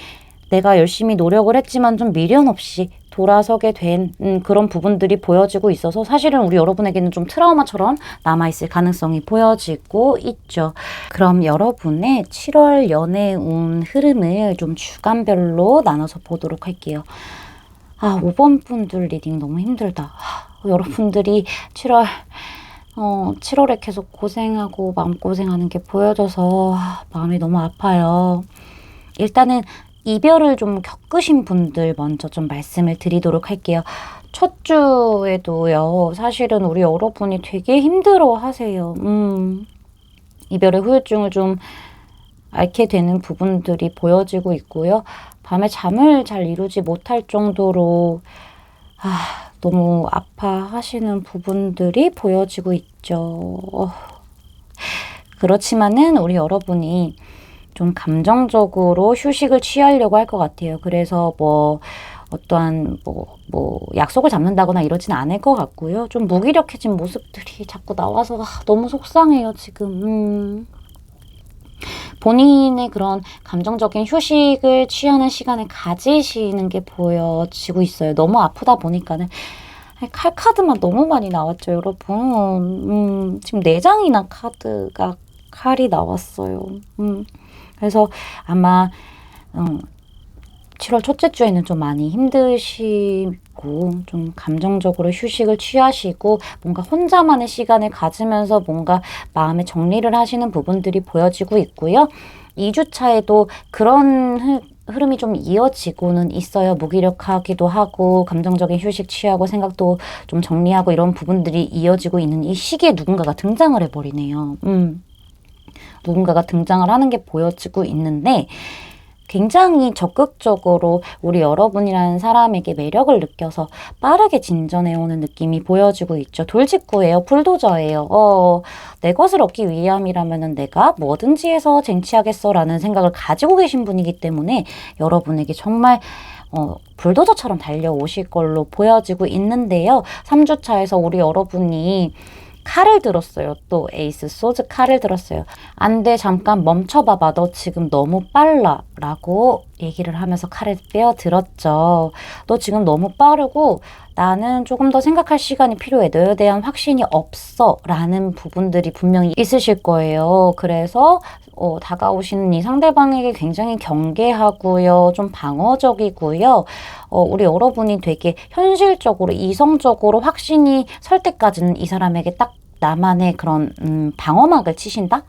내가 열심히 노력을 했지만 좀 미련 없이 돌아서게 된 그런 부분들이 보여지고 있어서 사실은 우리 여러분에게는 좀 트라우마처럼 남아있을 가능성이 보여지고 있죠. 그럼 여러분의 7월 연애운 흐름을 좀 주간별로 나눠서 보도록 할게요. 5번 분들 리딩 너무 힘들다. 여러분들이 7월에 계속 고생하고 마음고생하는 게 보여져서 마음이 너무 아파요. 일단은 이별을 좀 겪으신 분들 먼저 좀 말씀을 드리도록 할게요. 첫 주에도요, 사실은 우리 여러분이 되게 힘들어 하세요. 이별의 후유증을 좀 앓게 되는 부분들이 보여지고 있고요. 밤에 잠을 잘 이루지 못할 정도로 너무 아파하시는 부분들이 보여지고 있죠. 그렇지만은 우리 여러분이 좀 감정적으로 휴식을 취하려고 할 것 같아요. 그래서 어떠한 약속을 잡는다거나 이러진 않을 것 같고요. 좀 무기력해진 모습들이 자꾸 나와서 너무 속상해요, 지금. 본인의 그런 감정적인 휴식을 취하는 시간을 가지시는 게 보여지고 있어요. 너무 아프다 보니까는. 칼 카드만 너무 많이 나왔죠, 여러분. 지금 4장이나 카드가 칼이 나왔어요. 그래서 아마 7월 첫째 주에는 좀 많이 힘드시고 좀 감정적으로 휴식을 취하시고 뭔가 혼자만의 시간을 가지면서 뭔가 마음의 정리를 하시는 부분들이 보여지고 있고요. 2주차에도 그런 흐름이 좀 이어지고는 있어요. 무기력하기도 하고 감정적인 휴식 취하고 생각도 좀 정리하고 이런 부분들이 이어지고 있는 이 시기에 누군가가 등장을 해버리네요. 누군가가 등장을 하는 게 보여지고 있는데 굉장히 적극적으로 우리 여러분이라는 사람에게 매력을 느껴서 빠르게 진전해오는 느낌이 보여지고 있죠. 돌직구예요. 불도저예요. 내 것을 얻기 위함이라면 내가 뭐든지 해서 쟁취하겠어 라는 생각을 가지고 계신 분이기 때문에 여러분에게 정말 불도저처럼 달려오실 걸로 보여지고 있는데요. 3주차에서 우리 여러분이 칼을 들었어요. 또 에이스 소드 칼을 들었어요. 안 돼, 잠깐 멈춰봐봐. 너 지금 너무 빨라. 라고 얘기를 하면서 칼을 빼어들었죠. 너 지금 너무 빠르고 나는 조금 더 생각할 시간이 필요해. 너에 대한 확신이 없어. 라는 부분들이 분명히 있으실 거예요. 그래서 다가오시는 이 상대방에게 굉장히 경계하고요. 좀 방어적이고요. 우리 여러분이 되게 현실적으로 이성적으로 확신이 설 때까지는 이 사람에게 딱 나만의 그런 방어막을 치신다?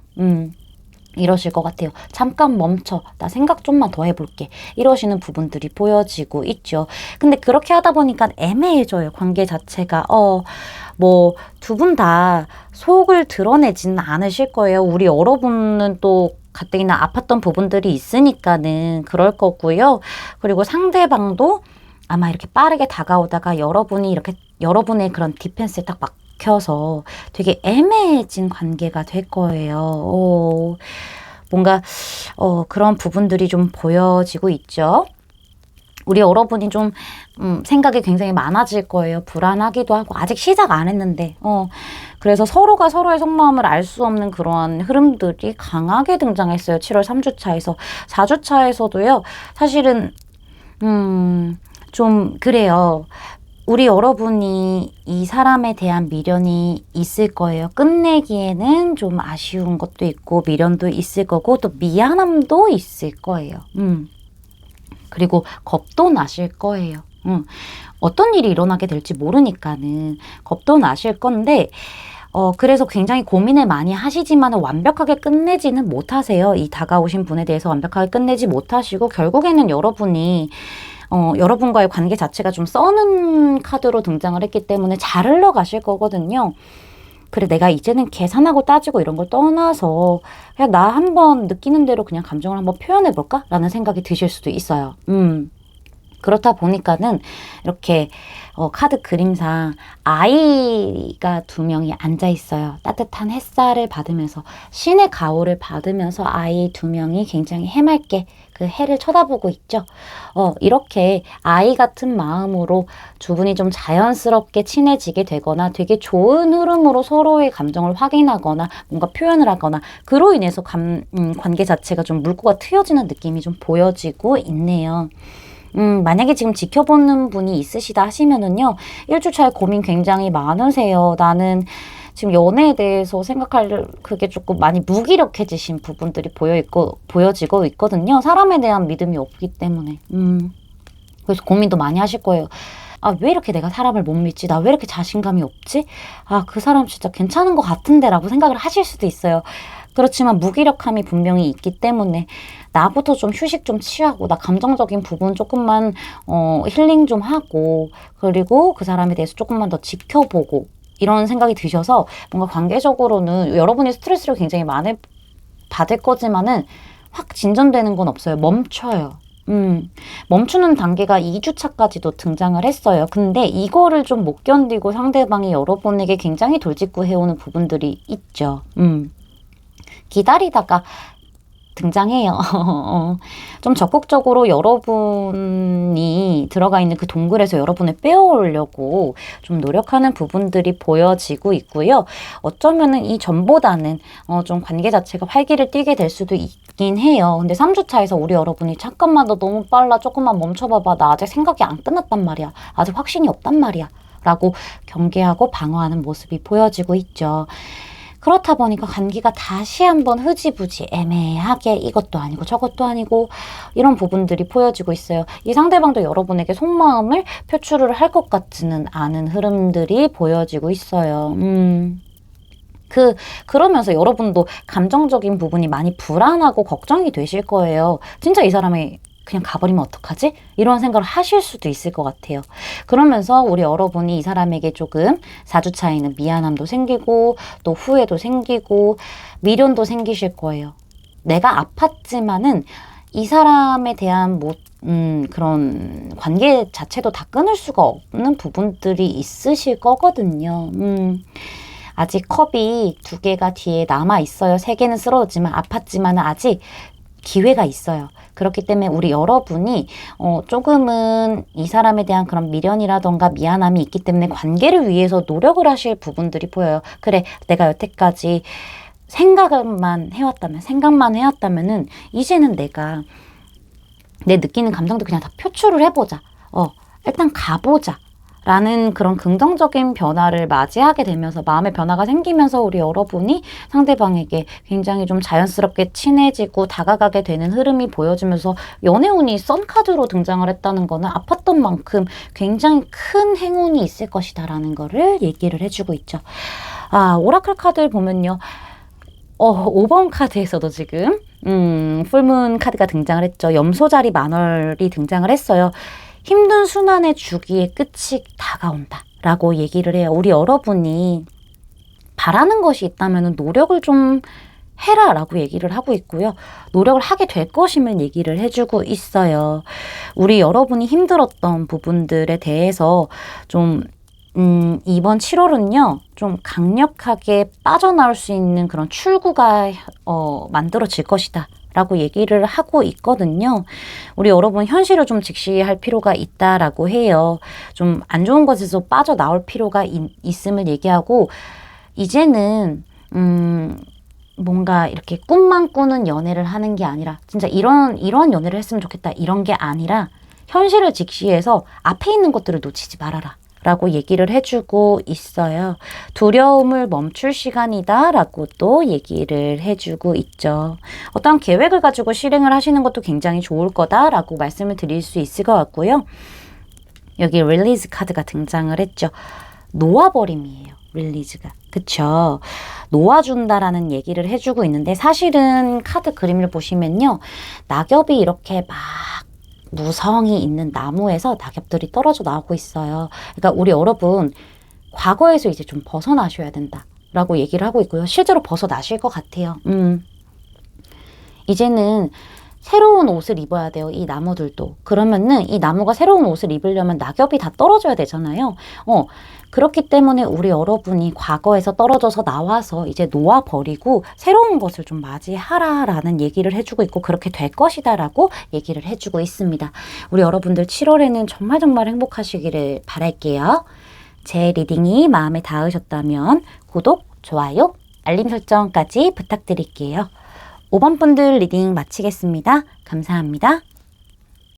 이러실 것 같아요. 잠깐 멈춰. 나 생각 좀만 더 해볼게. 이러시는 부분들이 보여지고 있죠. 근데 그렇게 하다 보니까 애매해져요. 관계 자체가. 두 분 다 속을 드러내지는 않으실 거예요. 우리 여러분은 또 가뜩이나 아팠던 부분들이 있으니까는 그럴 거고요. 그리고 상대방도 아마 이렇게 빠르게 다가오다가 여러분이 이렇게 여러분의 그런 디펜스에 딱 막혀서 되게 애매해진 관계가 될 거예요. 뭔가 그런 부분들이 좀 보여지고 있죠. 우리 여러분이 좀 생각이 굉장히 많아질 거예요. 불안하기도 하고 아직 시작 안 했는데 그래서 서로가 서로의 속마음을 알 수 없는 그러한 흐름들이 강하게 등장했어요. 7월 3주차에서. 4주차에서도요. 사실은 좀 그래요. 우리 여러분이 이 사람에 대한 미련이 있을 거예요. 끝내기에는 좀 아쉬운 것도 있고 미련도 있을 거고 또 미안함도 있을 거예요. 그리고 겁도 나실 거예요. 어떤 일이 일어나게 될지 모르니까는 겁도 나실 건데 그래서 굉장히 고민을 많이 하시지만 완벽하게 끝내지는 못하세요. 이 다가오신 분에 대해서 완벽하게 끝내지 못하시고 결국에는 여러분이 여러분과의 관계 자체가 좀 써는 카드로 등장을 했기 때문에 잘 흘러가실 거거든요. 그래, 내가 이제는 계산하고 따지고 이런 걸 떠나서 그냥 나 한번 느끼는 대로 그냥 감정을 한번 표현해볼까? 라는 생각이 드실 수도 있어요. 그렇다 보니까는 이렇게 카드 그림상 아이가 2명이 앉아 있어요. 따뜻한 햇살을 받으면서 신의 가호를 받으면서 아이 2명이 굉장히 해맑게 그 해를 쳐다보고 있죠. 이렇게 아이 같은 마음으로 두 분이 좀 자연스럽게 친해지게 되거나 되게 좋은 흐름으로 서로의 감정을 확인하거나 뭔가 표현을 하거나 그로 인해서 관계 자체가 좀 물꼬가 트여지는 느낌이 좀 보여지고 있네요. 만약에 지금 지켜보는 분이 있으시다 하시면은요, 1주차에 고민 굉장히 많으세요. 나는 지금 연애에 대해서 생각할 그게 조금 많이 무기력해지신 부분들이 보여지고 있거든요. 사람에 대한 믿음이 없기 때문에. 그래서 고민도 많이 하실 거예요. 아, 왜 이렇게 내가 사람을 못 믿지? 나 왜 이렇게 자신감이 없지? 아, 그 사람 진짜 괜찮은 것 같은데 라고 생각을 하실 수도 있어요. 그렇지만 무기력함이 분명히 있기 때문에 나부터 좀 휴식 좀 취하고 나 감정적인 부분 조금만 힐링 좀 하고 그리고 그 사람에 대해서 조금만 더 지켜보고 이런 생각이 드셔서 뭔가 관계적으로는 여러분이 스트레스를 굉장히 많이 받을 거지만은 확 진전되는 건 없어요. 멈춰요. 멈추는 단계가 2주차까지도 등장을 했어요. 근데 이거를 좀 못 견디고 상대방이 여러분에게 굉장히 돌직구 해오는 부분들이 있죠. 기다리다가 등장해요. 좀 적극적으로 여러분이 들어가 있는 그 동굴에서 여러분을 빼어오려고 좀 노력하는 부분들이 보여지고 있고요. 어쩌면은 이 전보다는 좀 관계 자체가 활기를 띠게 될 수도 있긴 해요. 근데 3주차에서 우리 여러분이 잠깐만 너 너무 빨라 조금만 멈춰봐봐 나 아직 생각이 안 끝났단 말이야. 아직 확신이 없단 말이야. 라고 경계하고 방어하는 모습이 보여지고 있죠. 그렇다 보니까 관계가 다시 한번 흐지부지 애매하게 이것도 아니고 저것도 아니고 이런 부분들이 보여지고 있어요. 이 상대방도 여러분에게 속마음을 표출을 할 것 같지는 않은 흐름들이 보여지고 있어요. 그러면서 여러분도 감정적인 부분이 많이 불안하고 걱정이 되실 거예요. 진짜 이 사람이 그냥 가버리면 어떡하지? 이런 생각을 하실 수도 있을 것 같아요. 그러면서 우리 여러분이 이 사람에게 조금 4주차에는 미안함도 생기고 또 후회도 생기고 미련도 생기실 거예요. 내가 아팠지만은 이 사람에 대한 그런 관계 자체도 다 끊을 수가 없는 부분들이 있으실 거거든요. 아직 컵이 2개가 뒤에 남아 있어요. 3개는 쓰러졌지만 아팠지만 아직 기회가 있어요. 그렇기 때문에 우리 여러분이 조금은 이 사람에 대한 그런 미련이라던가 미안함이 있기 때문에 관계를 위해서 노력을 하실 부분들이 보여요. 그래, 내가 여태까지 생각만 해왔다면은 이제는 내가 내 느끼는 감정도 그냥 다 표출을 해보자. 일단 가보자. 라는 그런 긍정적인 변화를 맞이하게 되면서 마음의 변화가 생기면서 우리 여러분이 상대방에게 굉장히 좀 자연스럽게 친해지고 다가가게 되는 흐름이 보여지면서 연애운이 썬카드로 등장을 했다는 거는 아팠던 만큼 굉장히 큰 행운이 있을 것이다 라는 거를 얘기를 해주고 있죠. 오라클 카드를 보면요. 5번 카드에서도 지금 풀문 카드가 등장을 했죠. 염소자리 만월이 등장을 했어요. 힘든 순환의 주기의 끝이 다가온다 라고 얘기를 해요. 우리 여러분이 바라는 것이 있다면 노력을 좀 해라 라고 얘기를 하고 있고요. 노력을 하게 될 것임을 얘기를 해주고 있어요. 우리 여러분이 힘들었던 부분들에 대해서 좀 이번 7월은요, 좀 강력하게 빠져나올 수 있는 그런 출구가 만들어질 것이다. 라고 얘기를 하고 있거든요. 우리 여러분 현실을 좀 직시할 필요가 있다라고 해요. 좀 안 좋은 것에서 빠져나올 필요가 있음을 얘기하고 이제는 뭔가 이렇게 꿈만 꾸는 연애를 하는 게 아니라 진짜 이런 연애를 했으면 좋겠다 이런 게 아니라 현실을 직시해서 앞에 있는 것들을 놓치지 말아라 라고 얘기를 해주고 있어요. 두려움을 멈출 시간이다 라고 또 얘기를 해주고 있죠. 어떤 계획을 가지고 실행을 하시는 것도 굉장히 좋을 거다 라고 말씀을 드릴 수 있을 것 같고요. 여기 릴리즈 카드가 등장을 했죠. 놓아버림이에요. 릴리즈가. 그쵸? 놓아준다라는 얘기를 해주고 있는데 사실은 카드 그림을 보시면요. 낙엽이 이렇게 막 무성이 있는 나무에서 낙엽들이 떨어져 나오고 있어요. 그러니까 우리 여러분 과거에서 이제 좀 벗어나셔야 된다 라고 얘기를 하고 있고요. 실제로 벗어나실 것 같아요. 이제는 새로운 옷을 입어야 돼요. 이 나무들도. 그러면은 이 나무가 새로운 옷을 입으려면 낙엽이 다 떨어져야 되잖아요. 그렇기 때문에 우리 여러분이 과거에서 떨어져서 나와서 이제 놓아버리고 새로운 것을 좀 맞이하라라는 얘기를 해주고 있고 그렇게 될 것이다 라고 얘기를 해주고 있습니다. 우리 여러분들 7월에는 정말 정말 행복하시기를 바랄게요. 제 리딩이 마음에 닿으셨다면 구독, 좋아요, 알림 설정까지 부탁드릴게요. 5번 분들 리딩 마치겠습니다. 감사합니다.